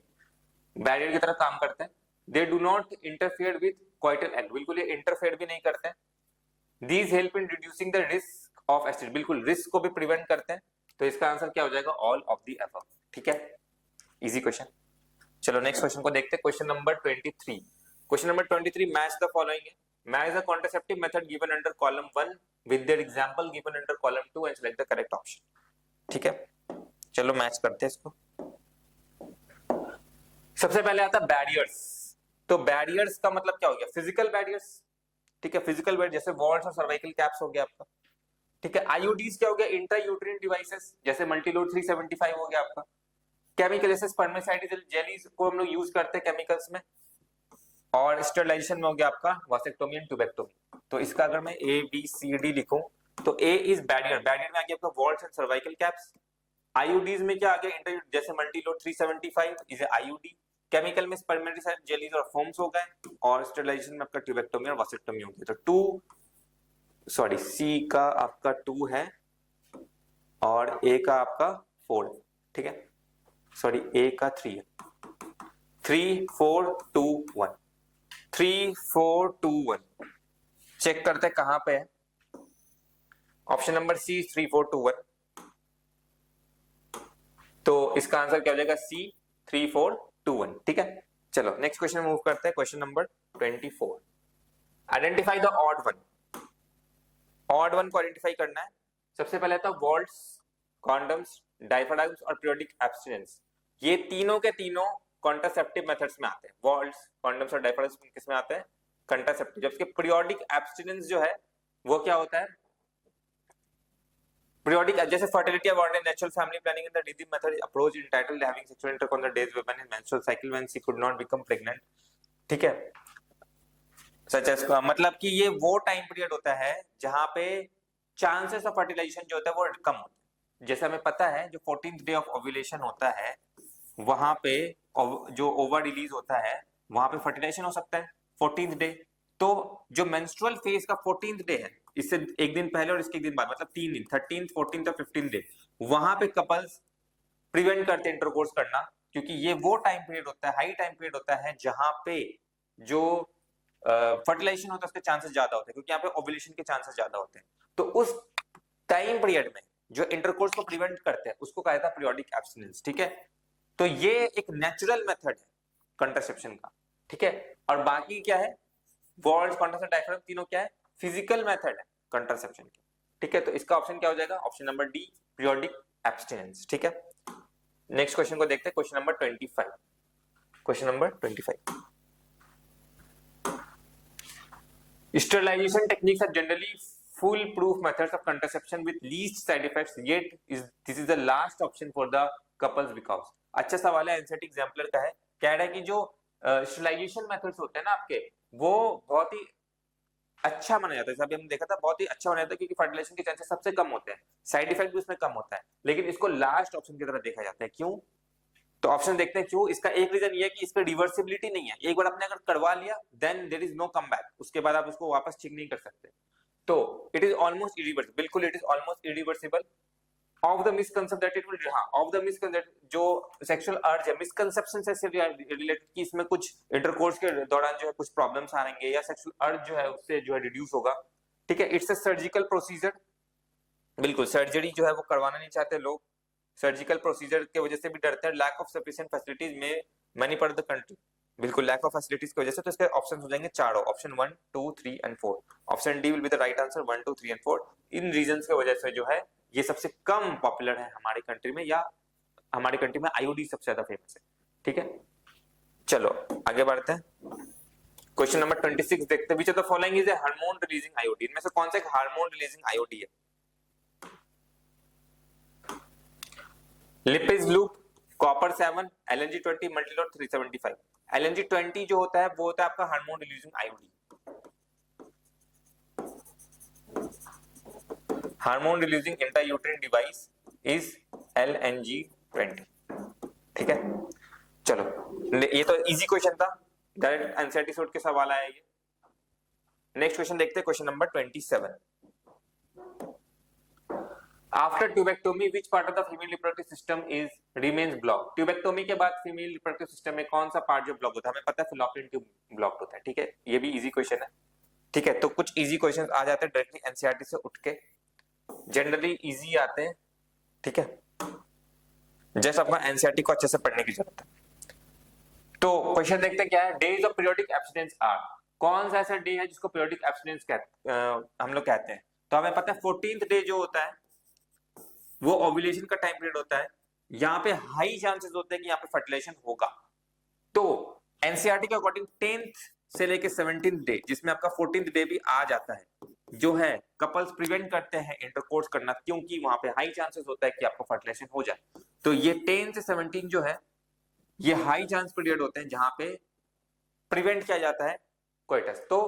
बैरियर की तरह काम करते हैं। They do not interfere with coital act, बिल्कुल ये इंटरफेयर भी नहीं करते हैं। These help in reducing the risk of accident, बिल्कुल रिस्क को भी प्रिवेंट करते हैं। तो इसका आंसर क्या हो जाएगा ऑल ऑफ द अबव, ठीक है। Easy question. चलो नेक्स्ट क्वेश्चन को देखते हैं। Question number 23, question number 23, match the following है। Match the contraceptive method given under column 1 with their example given under column 2 and select the correct option, ठीक है। चलो मैच करते हैं इसको। सबसे पहले आता है बैरियर्स। तो बैरियर्स का मतलब क्या हो गया? फिजिकल बैरियर्स, ठीक है। फिजिकल बैरियर जैसे वॉल्स और सर्वाइकल कैप्स हो गया आपका, ठीक है। आईयूडीज क्या हो गया? इंट्रायूटेरिन डिवाइसेस जैसे मल्टीलोड 375 हो गया आपका। केमिकल जैसे स्पर्मेसाइड जेलीज को हम लोग यूज करते हैं केमिकल्स में। और स्टरलाइजेशन में हो गया आपका वासेक्टोमी एंड ट्यूबेक्टोमी। तो इसका अगर मैं ए बी सी डी लिखूं तो ए इज बैरियर, बैरियर में आ गया आपका walls and cervical caps. IUDs में क्या आ गया? इंटर जैसे मल्टीलोड 375 इज आईयूडी। केमिकल में स्पर्मेसाइड जेलीज और फोम्स हो गए। और स्टरलाइजेशन में आपका ट्यूबेक्टोमी और वासेक्टोमी हो गया। तो सी का आपका 2 है और ए का आपका 4 है, ठीक है। ए का 3 है। 3 4 2 1, 3 4 2 1। चेक करते हैं कहां पे है। Option number C 3 4 2 1। तो इसका आंसर क्या हो जाएगा? सी 3 4 2 1, ठीक है। चलो नेक्स्ट क्वेश्चन मूव करते हैं। Question number 24, identify the odd one. Odd one को आइडेंटिफाई करना है। सबसे पहले था वॉल्ट्स, कॉन्डम्स, डायफ्रागम्स और पीरियोडिक एब्स्टिनेंस। ये तीनों के तीनों कॉन्ट्रासेप्टिव मेथड्स में आते हैं। वॉल्ट्स, कॉन्डम्स और डायफ्रागम्स किस में आते हैं? कंट्रासेप्टिव। जबकि पीरियोडिक एब्स्टिनेंस जो है वो क्या होता है? पीरियोडिक जैसे fertility avoidance, natural family planning and the disease method approach entitled having sexual intercourse on the days when menstrual cycle when she could not become pregnant, ठीक है। सच एज मतलब कि ये वो टाइम पीरियड होता है जहां पे चांसेस ऑफ फर्टिलाइजेशन जो होता है वो कम होता है। जैसे हमें पता है जो 14th डे ऑफ ओव्यूलेशन होता है वहां पे जो ओवर रिलीज होता है वहां पे फर्टिलाइजेशन हो सकता है 14th डे। तो जो मेंस्ट्रुअल फेज का 14th डे है, इससे एक दिन पहले और इसके एक दिन बाद, मतलब 3 दिन 13th 14th और 15th डे, वहां पे कपल्स प्रिवेंट करते हैं इंटरकोर्स करना, क्योंकि ये वो टाइम पीरियड होता है, हाई टाइम पीरियड होता है जहां पे जो फर्टिलाइजेशन होता है उसके चांसेस ज्यादा होते हैं, क्योंकि यहाँ पे ओव्यूलेशन के चांसेस ज्यादा होते हैं। तो उस टाइम पीरियड में जो इंटरकोर्स को प्रिवेंट करते हैं उसको कहा जाता है पीरियोडिक एब्स्टिनेंस, ठीक है। तो ये एक नेचुरल मेथड है कंट्रासेप्शन का, ठीक है। और बाकी क्या है? वॉल्स, कॉन्डम्स और डायफ्रागम तीनों क्या है? फिजिकल मेथड है कंट्रासेप्शन के, ठीक है। तो इसका ऑप्शन क्या हो जाएगा? Option number D, periodic abstinence, ठीक है। नेक्स्ट क्वेश्चन को देखते हैं। Question number 25, question number 25। Sterilization techniques are generally foolproof methods of contraception with least side effects, yet this is the last option for the couples because. अच्छा सवाल है, NCERT exemplar का है, कह रहा है कि जो स्टेरिलाइजेशन मेथड्स होते हैं ना आपके, वो बहुत ही अच्छा माना जाता है, जैसे अभी हमने देखा था, बहुत ही अच्छा माना जाता है क्योंकि फर्टिलाइजेशन के चांसेस सबसे कम होते हैं, साइड इफेक्ट भी उसमें कम होता है, लेकिन इसको लास्ट ऑप्शन की तरह देखा जाता है। क्यों? तो ऑप्शन देखते हैं क्यों। इसका एक रीजन ये है कि इसका रिवर्सिबिलिटी नहीं है, एक बार आपने अगर करवा लिया then there is no come back, उसके बाद आप उसको वापस ठीक नहीं कर सकते। तो इट इज ऑलमोस्ट इरिवर्सिबल, बिल्कुल it is almost irreversible. Of the misconcept that it will, हां, ऑफ द मिसकंसेप्ट जो सेक्सुअल अर्ज है, मिसकंसेप्शन से रिलेटेड कि इसमें कुछ इंटरकोर्स के दौरान जो है कुछ प्रॉब्लम्स आएंगे या सेक्सुअल अर्ज जो है उससे जो है रिड्यूस होगा, ठीक है। इट्स अ सर्जिकल प्रोसीजर, बिल्कुल सर्जरी जो है वो करवाना नहीं चाहते लोग, सर्जिकल प्रोसीजर के वजह से भी डरते हैं। लैक ऑफ सफिशिएंट फैसिलिटीज में many part of the country, बिल्कुल लैक ऑफ फैसिलिटीज की वजह से। तो इसके ऑप्शंस हो जाएंगे चारों, option 1 2 3 and 4। Option D will be the right answer, 1 2 3 and 4। In reasons की वजह से जो है ये सबसे कम पॉपुलर है हमारी कंट्री में, या हमारी कंट्री में आईओडी सबसे ज्यादा फेमस है, ठीक है। चलो आगे बढ़ते हैं, क्वेश्चन नंबर 26 देखते हैं। Which of the following is a hormone releasing IOD? इनमें से कौन सा एक हार्मोन रिलीजिंग आईओडी है? Lippes loop, copper 7, LNG20, multiload 375। LNG20 जो होता है वो होता है आपका hormone releasing IOD, hormone releasing intrauterine device is LNG20, ठीक है। चलो ये तो इजी क्वेश्चन था, डायरेक्ट एनसीईआरटी से उठ के सवाल आया ये। नेक्स्ट क्वेश्चन देखते हैं, question number 27। After tubectomy, which part of the female reproductive system is remains blocked? Tubectomy के बाद फीमेल रिप्रोडक्टिव सिस्टम में कौन सा पार्ट जो ब्लॉक होता है? हमें पता है फिलोपियन ट्यूब ब्लॉक होता है, ठीक है। ये भी इजी क्वेश्चन है, ठीक है। तो कुछ इजी क्वेश्चंस आ जाते हैं डायरेक्टली एनसीईआरटी से उठ के, जनरली इजी आते हैं, ठीक है। जस्ट आपको एनसीईआरटी को अच्छे से पढ़ने की जरूरत है। तो क्वेश्चन देखते हैं क्या है। Days of periodic abstinence are, कौन सा ऐसा डे है जिसको पीरियोडिक एब्सटिनेंस हम लोग कहते हैं? तो हमें पता है 14th डे जो होता है वो ओव्यूलेशन का टाइम पीरियड होता है, यहाँ पे हाई चांसेस होते हैं कि यहाँ पे फर्टिलाइजेशन होगा। तो एनसीईआरटी के अकॉर्डिंग 10th से लेके 17th डे, जिसमें आपका 14th डे भी आ जाता है, जो है कपल्स प्रिवेंट करते हैं इंटरकोर्स करना, क्योंकि वहां पे हाई चांसेस होता है कि आपको फर्टिलाइजेशन हो जाए। तो ये 10 से 17 जो है ये हाई चांस पीरियड होते हैं जहां पे प्रिवेंट किया जाता है कोइटस। तो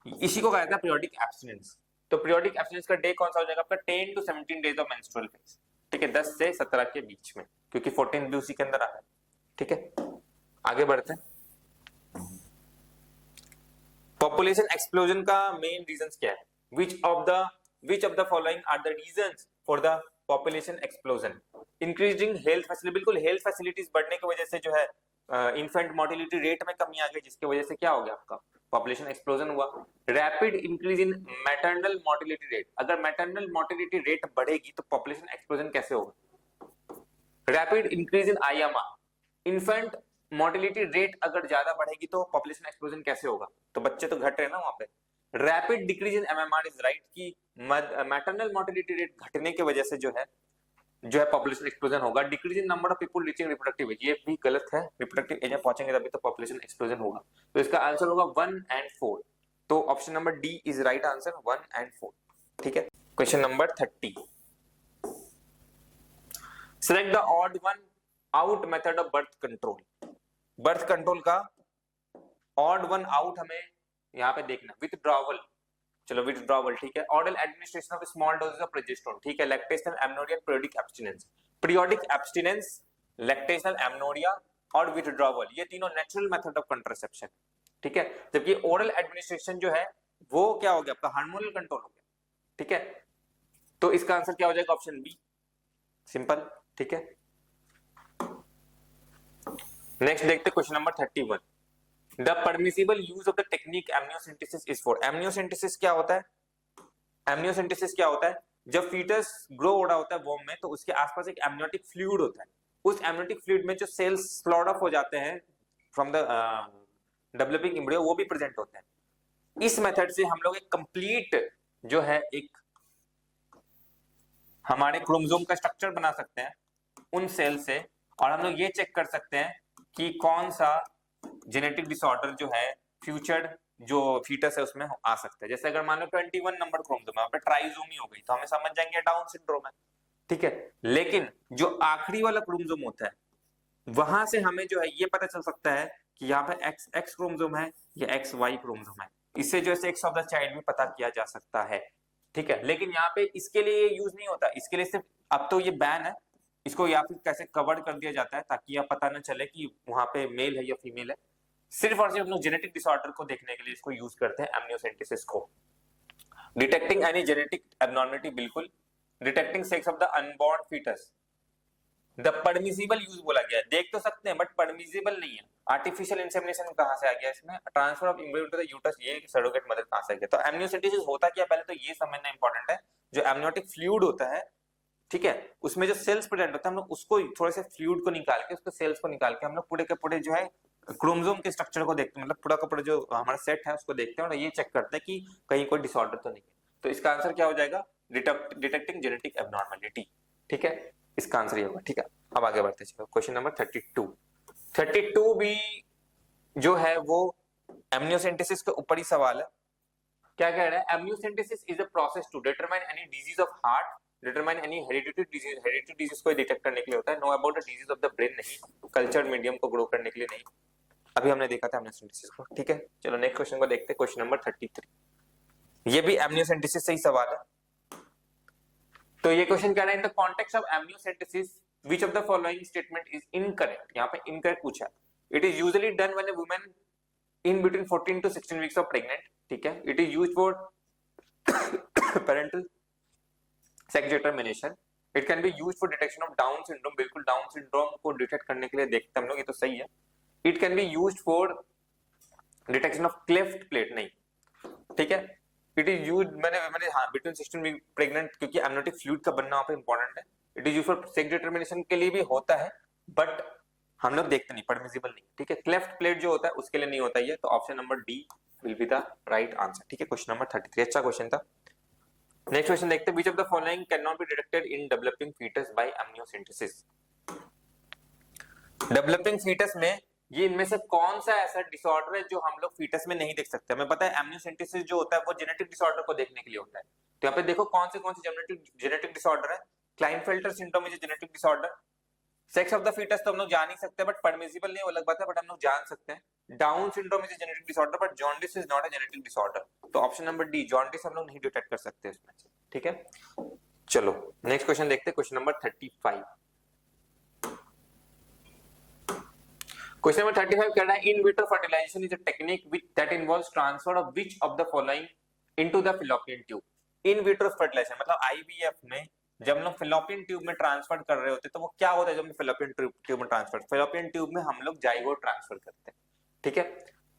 इसी को कहा जाता है पीरियोडिक एब्सटिनेंस। तो पीरियोडिक एब्सटिनेंस का डे कौन सा हो जाएगा आपका? 10 to 17 days of menstrual phase, ठीक है, 10 से 17 के बीच में, क्योंकि 14 भी उसी के अंदर आ रहा है, ठीक है। आगे बढ़ते हैं। पॉपुलेशन एक्सप्लोजन का मेन रीजंस क्या है? which of the following are the reasons for the population explosion? Increasing health facility, बिल्कुल हेल्थ फैसिलिटीज बढ़ने की वजह से जो है इन्फेंट मोर्टेलिटी रेट में कमी आ गई, जिसकी वजह से क्या हो गया आपका पॉपुलेशन एक्सप्लोजन हुआ। Rapid increase in maternal mortality rate, अगर मैटरनल मोर्टेलिटी रेट बढ़ेगी तो पॉपुलेशन एक्सप्लोजन कैसे होगा? Rapid increase in IMR, infant mortality rate अगर ज्यादा बढ़ेगी तो पॉपुलेशन एक्सप्लोजन कैसे होगा? तो बच्चे तो घट रहे हैं ना वहां पे। Rapid decrease in MMR is right, कि मैटरनल मोर्टेलिटी रेट घटने की वजह से जो है पॉपुलेशन एक्सप्लोजन होगा। Decrease in number of people reaching reproductive age, ये भी गलत है, रिप्रोडक्टिव एज में पहुंचेंगे तभी तो पॉपुलेशन एक्सप्लोजन होगा। तो इसका आंसर होगा 1 and 4। तो option number D is right answer, 1 and 4, ठीक है। Question number 30, select the odd one out method of birth control. Birth control का ऑड वन आउट हमें यहाँ पे देखना, विथड्रॉवल, चलो विथड्रॉवल, ठीक है। Oral administration of small doses of progesterone, ठीक है। Lactational amenorrhoea, periodic abstinence. Periodic abstinence, lactational amenorrhoea और विथड्रॉवल, ये तीनों नेचुरल मेथड ऑफ कंट्रासेप्शन, ठीक है। जबकि ओरल एडमिनिस्ट्रेशन जो है वो क्या हो गया आपका? हार्मोनल कंट्रोल हो गया, ठीक है। तो इसका आंसर क्या हो जाएगा? ऑप्शन बी, सिंपल, ठीक है। नेक्स्ट देखते question number 31। The permissible use of the technique amniocentesis is for, amniocentesis क्या होता है? amniocentesis क्या होता है? जब फीटस ग्रो हो रहा होता है वोम में, तो उसके आसपास एक एमनियोटिक फ्लूइड होता है, उस एमनियोटिक फ्लूइड में जो सेल्स स्लॉट ऑफ हो जाते हैं फ्रॉम द डेवलपिंग एम्ब्रियो, वो भी प्रेजेंट होते हैं। इस मेथड से हम लोग एक कंप्लीट जो है एक हमारे क्रोमोसोम का स्ट्रक्चर बना सकते हैं उन सेल से, और हम लोग ये चेक कर सकते हैं कि कौन सा जेनेटिक डिसऑर्डर जो है फ्यूचर जो फीटस है उसमें आ सकता है। जैसे अगर मान लो 21 नंबर क्रोमोसोम है, वहां पे ट्राइसोमी हो गई तो हमें समझ जाएंगे डाउन सिंड्रोम है, ठीक है। लेकिन जो आखिरी वाला क्रोमोसोम होता है वहां से हमें जो है ये पता चल सकता है कि यहाँ पे एक्स एक्स क्रोमोसोम है या एक्स वाई क्रोमोसोम है। इससे जो है सेक्स ऑफ द चाइल्ड भी पता किया जा सकता है, ठीक है। लेकिन यहाँ पे इसके लिए यूज नहीं होता, इसके लिए सिर्फ अब तो ये बैन है, इसको या फिर कैसे कवर्ड कर दिया जाता है ताकि यह पता न चले कि वहां पे मेल है या फीमेल है। सिर्फ और सिर्फ लोग जेनेटिक डिसऑर्डर को देखने के लिए इसको यूज करते हैं, एमनियोसेंटेसिस को। डिटेक्टिंग एनी जेनेटिक एबनॉर्मलिटी, बिल्कुल। Detecting sex of the unborn foetus, the permissible use बोला गया है, देख तो सकते हैं बट परमिसिबल नहीं है। आर्टिफिशियल इंसेमिनेशन कहां से आ गया इसमें? Transfer of embryo to the uterus, ये सरोगेट मदर कहां से आ गया? तो एमनियोसेंटेसिस होता क्या, पहले तो ये समझना इंपॉर्टेंट है। जो एमनियोटिक फ्लूइड होता है, ठीक है, उसमें जो सेल्स प्रेजेंट होता है, हम लोग उसको थोड़े से फ्लूइड को निकाल के, उसको सेल्स को निकाल के हम लोग पूरे के पूरे जो है क्रोमोसोम के स्ट्रक्चर को देखते हैं, मतलब पूरा का पूरा जो हमारा सेट है उसको देखते हैं और ये चेक करते हैं कि कहीं कोई डिसऑर्डर तो नहीं है। तो इसका आंसर क्या हो जाएगा? डिटेक्टिंग जेनेटिक एबनॉर्मलिटी, ठीक है, इसका आंसर ये होगा, ठीक है। अब आगे बढ़ते चलो, क्वेश्चन नंबर 32 भी जो है वो एमनियोसेंटेसिस के ऊपर ही सवाल है। क्या कह रहा है? Amniocentesis is a process to determine any disease of heart, determine any hereditary disease को डिटेक्ट करने के लिए होता है। No about the disease of the brain नहीं, कल्चर मीडियम को ग्रो करने के लिए नहीं। अभी हमने देखा था एमनियोसेंटेसिस को, ठीक है। चलो नेक्स्ट क्वेश्चन को देखते हैं, क्वेश्चन नंबर 33। ये भी एमनियोसेंटेसिस से ही सवाल है। तो ये क्वेश्चन कह रहा है, in the context of amniocentesis which of the following statement is incorrect? यहाँ पे इनकरेक्ट पूछा है। It is usually done when a woman in between 14 to 16 weeks of pregnant, ठीक है। It is used for parental sex determination. It can be used for detection of down syndrome, बिल्कुल down syndrome को detect करने के लिए देखते हैं हम लोग, ये तो सही है। It can be used for detection of cleft plate, नहीं, ठीक है। इट इज यूज्ड मैंने हाँ बिटवीन 16 वीक प्रेग्नेंट, क्योंकि एमनियोटिक फ्लूइड का बनना वहां पे इंपॉर्टेंट है। It is used for sex determination के लिए भी होता है, बट हम लोग देखते नहीं, परमिसिबल नहीं, ठीक है। क्लेफ्ट प्लेट जो होता है उसके लिए नहीं होता ये, तो option number D will be the right answer, ठीक है। क्वेश्चन नंबर 33 अच्छा क्वेश्चन था। नेक्स्ट क्वेश्चन देखते हैं, which of the following can not be detected in developing foetus by amniocentesis? Developing foetus में ये इनमें से कौन सा ऐसा डिसऑर्डर है जो हम लोग फीटस में नहीं देख सकते? हमें पता है एमनियोसेंटेसिस जो होता है वो जेनेटिक डिसऑर्डर को देखने के लिए होता है। तो यहाँ पे देखो कौन से जेनेटिक डिसऑर्डर है। Klinefelter syndrome is genetic disorder. Sex of the foetus तो हम लोग जान नहीं सकते, बट परमिसिबल नहीं, वो अलग बात है, बट हम लोग जान सकते हैं। Down syndrome is genetic disorder, but jaundice is not a genetic disorder. तो ऑप्शन नंबर डी जॉन्डिस हम लोग नहीं डिटेक्ट कर सकते इसमें से, ठीक है। चलो नेक्स्ट क्वेश्चन देखते हैं, क्वेश्चन नंबर 35। क्वेश्चन नंबर 35 कह रहा है, in vitro fertilization is a technique that involves transfer of which of the following into the fallopian tube? In vitro fertilization मतलब आईवीएफ में जब हम लोग फैलोपियन ट्यूब में ट्रांसफर कर रहे होते हैं तो वो क्या होता है? जब हम फैलोपियन ट्यूब में फैलोपियन ट्यूब में हम लोग जाइगोट ट्रांसफर करते हैं, ठीक है।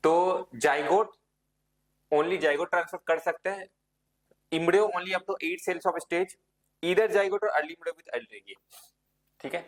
तो जाइगोट ओनली जाइगोट ट्रांसफर कर सकते हैं, embryo only up to 8 cells of stage, either zygote और अर्ली एम्ब्रियो विद अर्ली, ठीक है।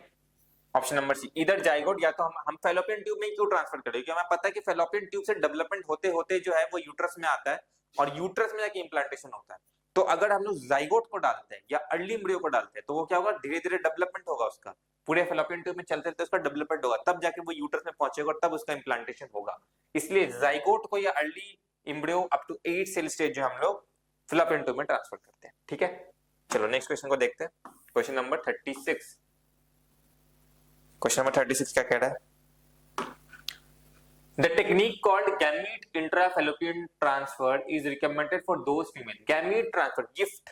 ऑप्शन नंबर सी इधर जाइगोट, या तो हम फैलोपियन ट्यूब में क्यों ट्रांसफर करें? क्योंकि हमें पता है कि फैलोपियन ट्यूब से डेवलपमेंट होते होते जो है वो यूट्रस में आता है और यूट्रस में जाके इंप्लांटेशन होता है। तो अगर हम लोग जाइगोट को डालते हैं या अर्ली एम्ब्रियो को डालते हैं तो वो क्या होगा? धीरे धीरे डेवलपमेंट होगा उसका, पूरे फैलोपियन ट्यूब में चलते चलते उसका डेवलपमेंट होगा, तब जाके वो यूट्रस में पहुंचेगा और तब उसका इंप्लांटेशन होगा। इसलिए जाइगोट को या early embryo up to 8 cell stage जो हम लोग फैलोपियन ट्यूब में ट्रांसफर करते हैं, ठीक है। चलो नेक्स्ट क्वेश्चन को देखते हैं, क्वेश्चन नंबर 36। क्वेश्चन नंबर 36 क्या कह रहा है? The technique called gamete intrafallopian transfer is recommended for those female. Gamete transfer, gift,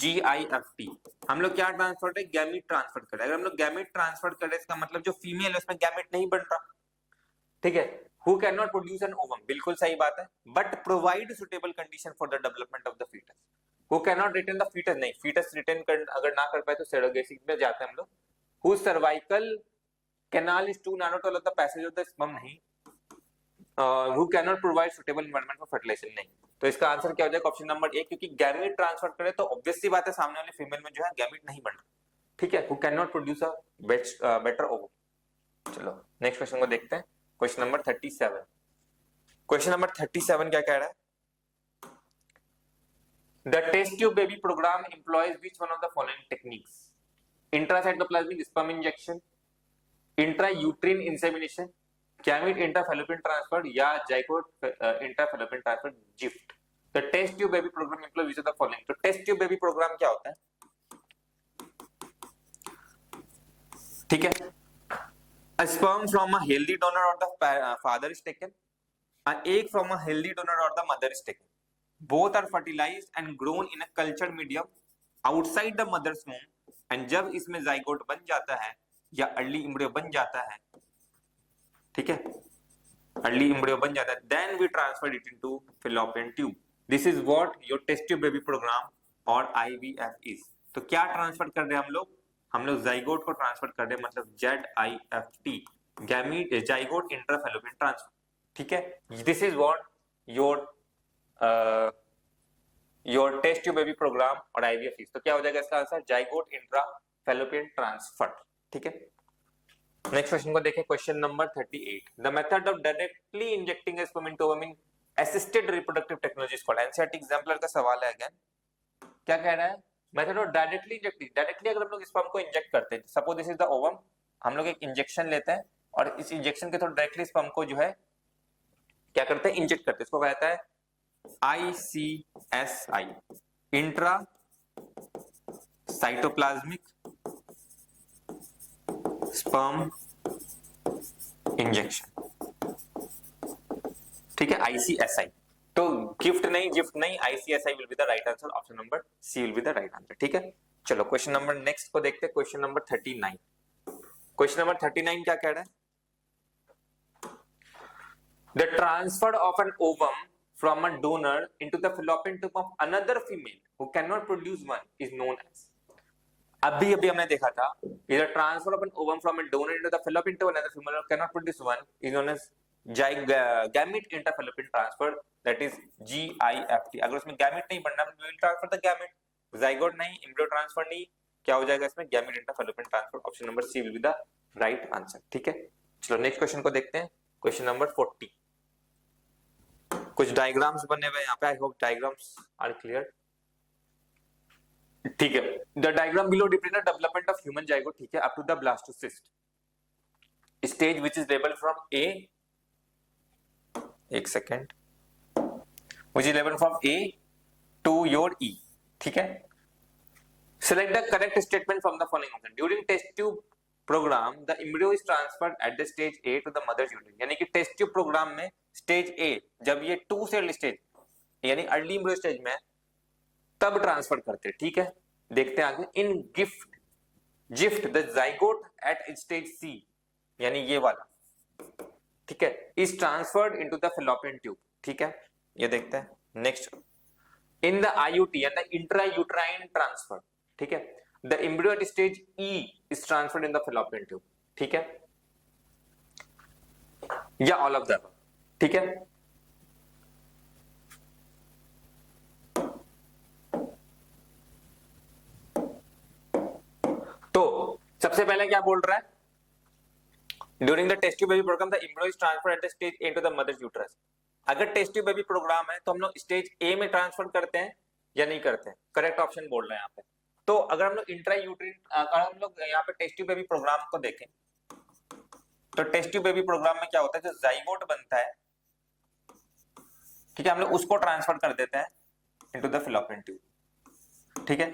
GIFT, हम लोग क्या ट्रांसफर करें? गैमीट ट्रांसफर करें। अगर हम लोग गैमीट ट्रांसफर करें इसका मतलब जो फीमेल है उसमें गैमीट नहीं बन रहा, ठीक है। Who cannot produce an ovum, बिल्कुल सही बात है, but provide suitable condition for the development of the fetus. Who cannot retain the fetus, नहीं, fetus retain अगर ना कर पाए तो सेरोगेसी में जाते हैं हम लोग। Whose cervical canal is too narrow to allow the passage of the sperm, नहीं। who cannot provide suitable environment for fertilization, नहीं। तो इसका आंसर क्या हो जाएगा? ऑप्शन नंबर ए, क्योंकि गैमीट ट्रांसफर करे तो ऑब्वियस सी बात है सामने वाले फीमेल में जो है गैमीट नहीं बन रहा, ठीक है। who cannot produce a better ovum। चलो नेक्स्ट क्वेश्चन को देखते हैं, क्वेश्चन नंबर 37। क्वेश्चन नंबर 37 क्या कह रहा है? The test tube baby program employs which one of the following techniques? Intracytoplasmic sperm injection, intrauterine insemination, gamete intrafallopian transfer या zygote intrafallopian transfer GIFT. The test tube baby programme employ which of the following. तो test tube baby programme क्या होता है? ठीक है, a sperm from a healthy donor or the father is taken, an egg from a healthy donor or the mother is taken, both are fertilized and grown in a cultured medium outside the mother's womb, and जब इसमें zygote बन जाता है या early embryo बन जाता है, ठीक है, अर्ली एम्ब्रियो बन जाता है, then we transfer it into fallopian tube. This is what your test tube baby program और IVF is. तो क्या ट्रांसफर कर रहे हैं हम लोग जाइगोट को ट्रांसफर कर रहे हैं, मतलब ZIFT, gamete zygote intrafallopian transfer. ठीक है, this is what your test tube baby programme और IVF इज। तो क्या हो जाएगा इसका आंसर? Zygote intrafallopian transfer. ठीक है, नेक्स्ट क्वेश्चन को देखें, question number 38। The method of directly injecting sperm into ovum in assisted reproductive technology is called. NCERT exemplar का सवाल है अगेन। क्या कह रहा है? Method of directly injecting. Directly अगर हम लोग स्पर्म को इंजेक्ट करते हैं, suppose this is the ovum, हम लोग एक इंजेक्शन लेते हैं और इस इंजेक्शन के थ्रू डायरेक्टली स्पर्म को जो है क्या करते हैं? इंजेक्ट करते हैं। इसको कहता है ICSI, intra cytoplasmic sperm injection. ठीक है, ICSI। तो गिफ्ट नहीं, जिफ्ट नहीं, ICSI will be the right answer. Option number C will be the right answer. ठीक है, चलो क्वेश्चन नंबर नेक्स्ट को देखते हैं, क्वेश्चन नंबर 39। क्वेश्चन नंबर 39 क्या कह रहा है? The transfer of an ovum from a donor into the fallopian tube of another female who can not produce one is known as. अभी हमने देखा था, the transfer of an ovum from a donor into the fallopian tube of another female who can not produce one is known as gamete intrafallopian transfer, that is GIFT। अगर उसमें गैमीट नहीं बनना, we will transfer the gamete. Zygote नहीं, embryo transfer नहीं, क्या हो जाएगा इसमें? Gamete intrafallopian transfer. Option number C will be the right answer. ठीक है, चलो नेक्स्ट क्वेश्चन को देखते हैं, क्वेश्चन नंबर 40। कुछ डायग्राम्स बने हुए यहाँ पे, I hope diagrams are clear. ठीक है, the diagram below depict development of human zygote, ठीक है, up to the blastocyst stage which is labelled from A, एक second, which is level from A to your E। ठीक है, select the correct statement from the following option। during test tube program the embryo is transferred at the stage A to the mother's uterus। यानी कि test tube programme में stage A, जब ये 2 cell stage यानी early embryo stage में तब transfer करते हैं। ठीक है, देखते हैं आगे। In GIFT the zygote at stage C, यानी ये वाला, ठीक है, is transferred into the fallopian tube. ठीक है, ये देखते हैं नेक्स्ट। इन द IUT या द इंट्रायूट्राइन ट्रांसफर, ठीक है, the embryo at stage E is transferred in the fallopian tube. ठीक है, या ऑल ऑफ द अबव। ठीक है, तो सबसे पहले क्या बोल रहा है? During the test tube baby programme the embryo is transferred at the stage A to the mother's uterus. अगर टेस्ट ट्यूब बेबी प्रोग्राम है तो हम लोग स्टेज A में ट्रांसफर करते हैं या नहीं करते हैं? करेक्ट ऑप्शन बोल रहे हैं यहाँ पे। तो अगर हम लोग इंट्रायूट्रिन, अगर हम लोग यहाँ पे टेस्ट ट्यूब बेबी प्रोग्राम को देखें तो टेस्ट ट्यूब बेबी प्रोग्राम में क्या होता है? जो जाइगोट बनता है, ठीक है, हम लोग उसको ट्रांसफर कर देते हैं इनटू द फैलोपियन ट्यूब। ठीक है,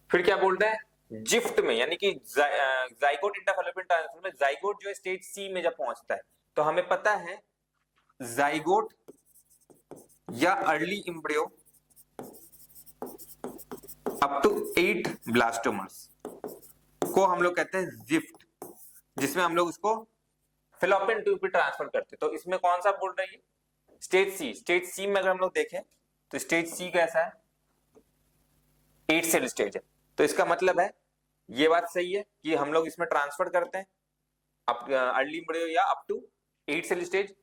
फिर क्या बोलते हैं? जिफ्ट में, यानी कि जाइगोट इंट्राफैलोपियन ट्रांसफर में जाइगोट जो है स्टेज C में जब पहुंचता है तो हमें पता है जाइगोट या early embryo up to 8 blastomeres को हम लोग कहते हैं जिफ्ट, जिसमें हम लोग उसको फैलोपियन ट्यूब पे ट्रांसफर करते हैं। तो इसमें कौन सा बोल रही है? Stage C। स्टेज C में अगर हम लोग देखें तो स्टेज C कैसा है? 8 सेल स्टेज है। तो इसका मतलब है ये बात सही है कि हम लोग इसमें ट्रांसफर करते हैं अर्ली एम्ब्रियो या up to 8 cell stage.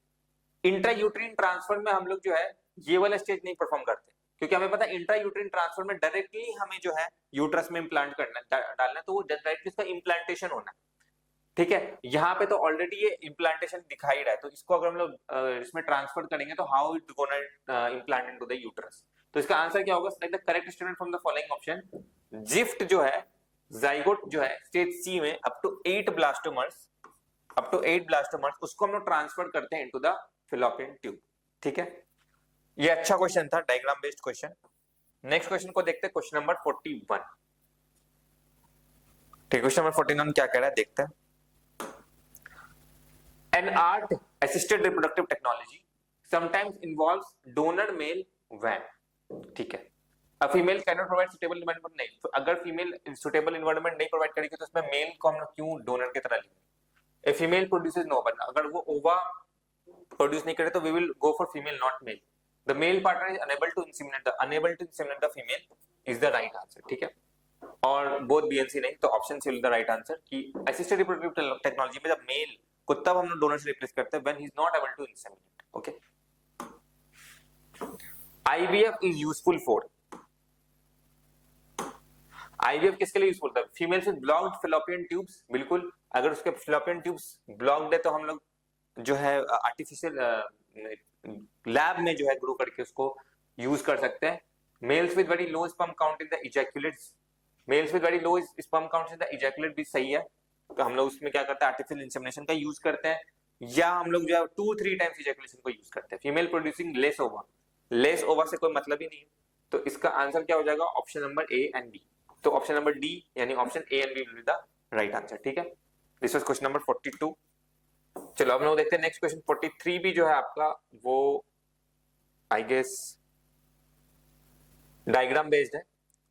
Intrauterine transfer में हम लोग जो है ये वाला स्टेज नहीं परफॉर्म करते, क्योंकि हमें पता है इंट्रायूट्रिन ट्रांसफर में डायरेक्टली हमें जो है यूट्रस में इम्प्लांट करना डालना, तो वो डायरेक्टली इसका इम्प्लांटेशन होना। ठीक है, यहाँ पे तो ऑलरेडी ये इम्प्लांटेशन दिखाई रहा है, तो इसको अगर हम लोग इसमें ट्रांसफर करेंगे तो how it gonna implant into the uterus. तो इसका आंसर क्या होगा? The correct statement from the following option. Gift जो है, जाइगोट जो है स्टेज C में up to 8 blastomeres up to 8 blastomeres, उसको हम लोग ट्रांसफर करते हैं इनटू द फिलोपियन ट्यूब। ठीक है, ये अच्छा क्वेश्चन था, diagram based question. Next question को देखते हैं, क्वेश्चन नंबर 41। ठीक, क्वेश्चन नंबर 41 क्या कह रहा है देखते हैं। An art assisted reproductive technology sometimes involves donor male when, ठीक है, a female cannot provide suitable environment, नहीं, तो अगर फीमेल सुटेबल इन्वायरमेंट नहीं प्रोवाइड करेगी तो उसमें मेल को हम लोग क्यों डोनर की तरह लेंगे। ए फीमेल प्रोड्यूसेस नो ओवा, अगर वो ओवा प्रोड्यूस नहीं करे तो we will go for female not male. The male partner is unable to inseminate the female is the right answer. ठीक है, और बोथ बीएनसी नहीं, तो option C will the right answer कि असिस्टेड रिप्रोडक्टिव टेक्नोलॉजी में जब mail को तब हम लोग डोनर से रिप्लेस करते हैं when he is not able to inseminate. Okay, IVF is useful for, IVF किसके लिए यूजफुल था? Females with blocked fallopian tubes, बिल्कुल, अगर उसके फिलोपियन ट्यूब्स ब्लॉक्ड है तो हम लोग जो है आर्टिफिशियल लैब में जो है ग्रो करके उसको यूज कर सकते हैं। Males with very low sperm count in the ejaculates, males with very low sperm count in the ejaculate भी सही है, तो हम लोग उसमें क्या करते हैं आर्टिफिशियल इंसेमिनेशन का यूज करते हैं, या हम लोग जो है 2-3 टाइम्स इजैकुलेशन को यूज करते हैं। फीमेल प्रोड्यूसिंग लेस ओवा, लेस ओवा से कोई मतलब ही नहीं है, तो इसका आंसर क्या हो जाएगा? Option number A and B. तो ऑप्शन नंबर डी यानी option A and B will be the right answer. ठीक है, दिस वाज क्वेश्चन नंबर 42। चलो अब लोग देखते हैं नेक्स्ट क्वेश्चन 43 भी जो है आपका वो आई गेस डायग्राम बेस्ड है,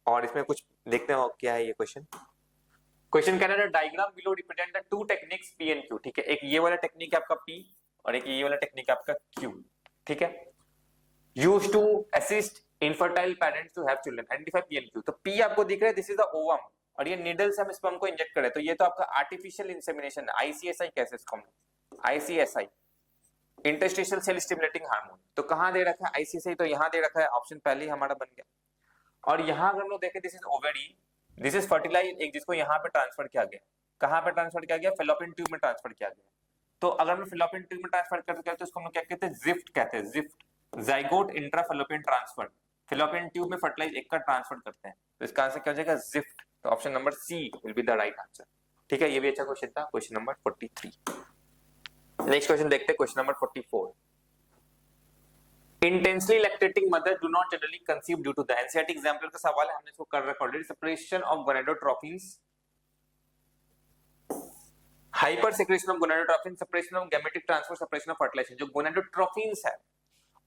और इसमें कुछ देखते हैं क्या है ये क्वेश्चन। क्वेश्चन कह रहा है diagram below represent the two techniques P and Q. ठीक है, एक ये वाला टेक्निक है आपका पी और एक ये वाला टेक्निक है आपका क्यू। ठीक है, used to assist infertile parents to have children, identify P and Q. तो पी आपको दिख रहा है, दिस इज द ओवम, और ये नीडल से हम स्पर्म को इंजेक्ट करें, तो ये तो आपका आर्टिफिशियल इंसेमिनेशन, आईसीएसआई कैसे इसको, ICSI interstitial cell stimulating hormone. तो कहां दे रखा है आईसीएसआई? तो यहां दे रखा है, ऑप्शन पहले ही हमारा बन गया। और यहां अगर हम लोग देखें, this is ovary, this is fertilize egg, जिसको यहाँ पे ट्रांसफर किया गया। कहां पे ट्रांसफर किया गया? फेलोपियन ट्यूब में ट्रांसफर किया गया। तो अगर हम फेलोपियन ट्यूब में ट्रांसफर करते हैं तो इसको हम क्या कहते हैं? जिफ्ट कहते हैं, gift, zygote intrafallopian transfer. Fallopian tube में फर्टिलाइज एग का ट्रांसफर करते हैं, तो इसका आंसर क्या हो जाएगा? जिफ्ट। तो option number C will be the right answer. ठीक है, ये भी अच्छा क्वेश्चन था, क्वेश्चन नंबर 43। नेक्स्ट क्वेश्चन देखते हैं, question number 44। Intensely lactating mother do not generally conceive due to the, NCERT example का सवाल है, हमने इसको कर रखा already. Separation of gonadotrophins, hyper secretion of gonadotrophin, separation of gametic transfer, separation of fertilization. जो गोनाडोट्रोफिन्स है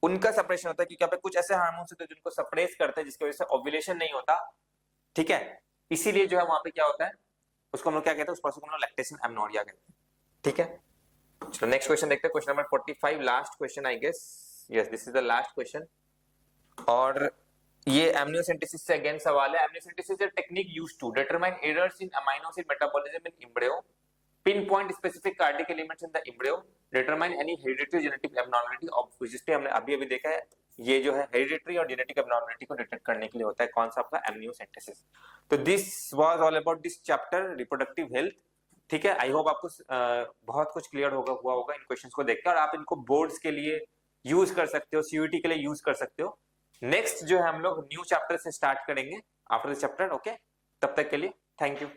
उनका सेपरेशन होता है, क्योंकि यहाँ पे कुछ ऐसे हार्मोन्स होते हैं जिनको सप्रेस करते हैं, जिसकी वजह से ओव्यूलेशन नहीं होता। ठीक है, इसीलिए जो है वहां पे क्या होता है, उसको हम लोग क्या कहते हैं? उस प्रोसेस को हम लोग लैक्टेशन एमनोरिया कहते हैं। ठीक है, चलो नेक्स्ट क्वेश्चन देखते हैं, question number 45, last question I guess, yes this is the last question. और ये एमनियोसेंटेसिस से अगेन सवाल है। Amniocentesis is a technique used to determine errors in amino acid metabolism in embryo, pinpoint specific cardiac elements in the embryo, determine any hereditary genetic abnormality of, जिसपे हमने अभी देखा है, ये जो है हेरिडिटरी और जेनेटिक एब्नॉर्मलिटी को डिटेक्ट करने के लिए होता है। कौन सा? आपका एमनियोसेंटेसिस। तो this was all about this chapter reproductive health. ठीक है, आई होप आपको बहुत कुछ क्लियर हुआ होगा इन क्वेश्चंस को देखकर, और आप इनको बोर्ड्स के लिए यूज कर सकते हो, सीयूईटी के लिए यूज कर सकते हो। नेक्स्ट जो है हम लोग न्यू चैप्टर से स्टार्ट करेंगे आफ्टर दिस चैप्टर। ओके, तब तक के लिए थैंक यू।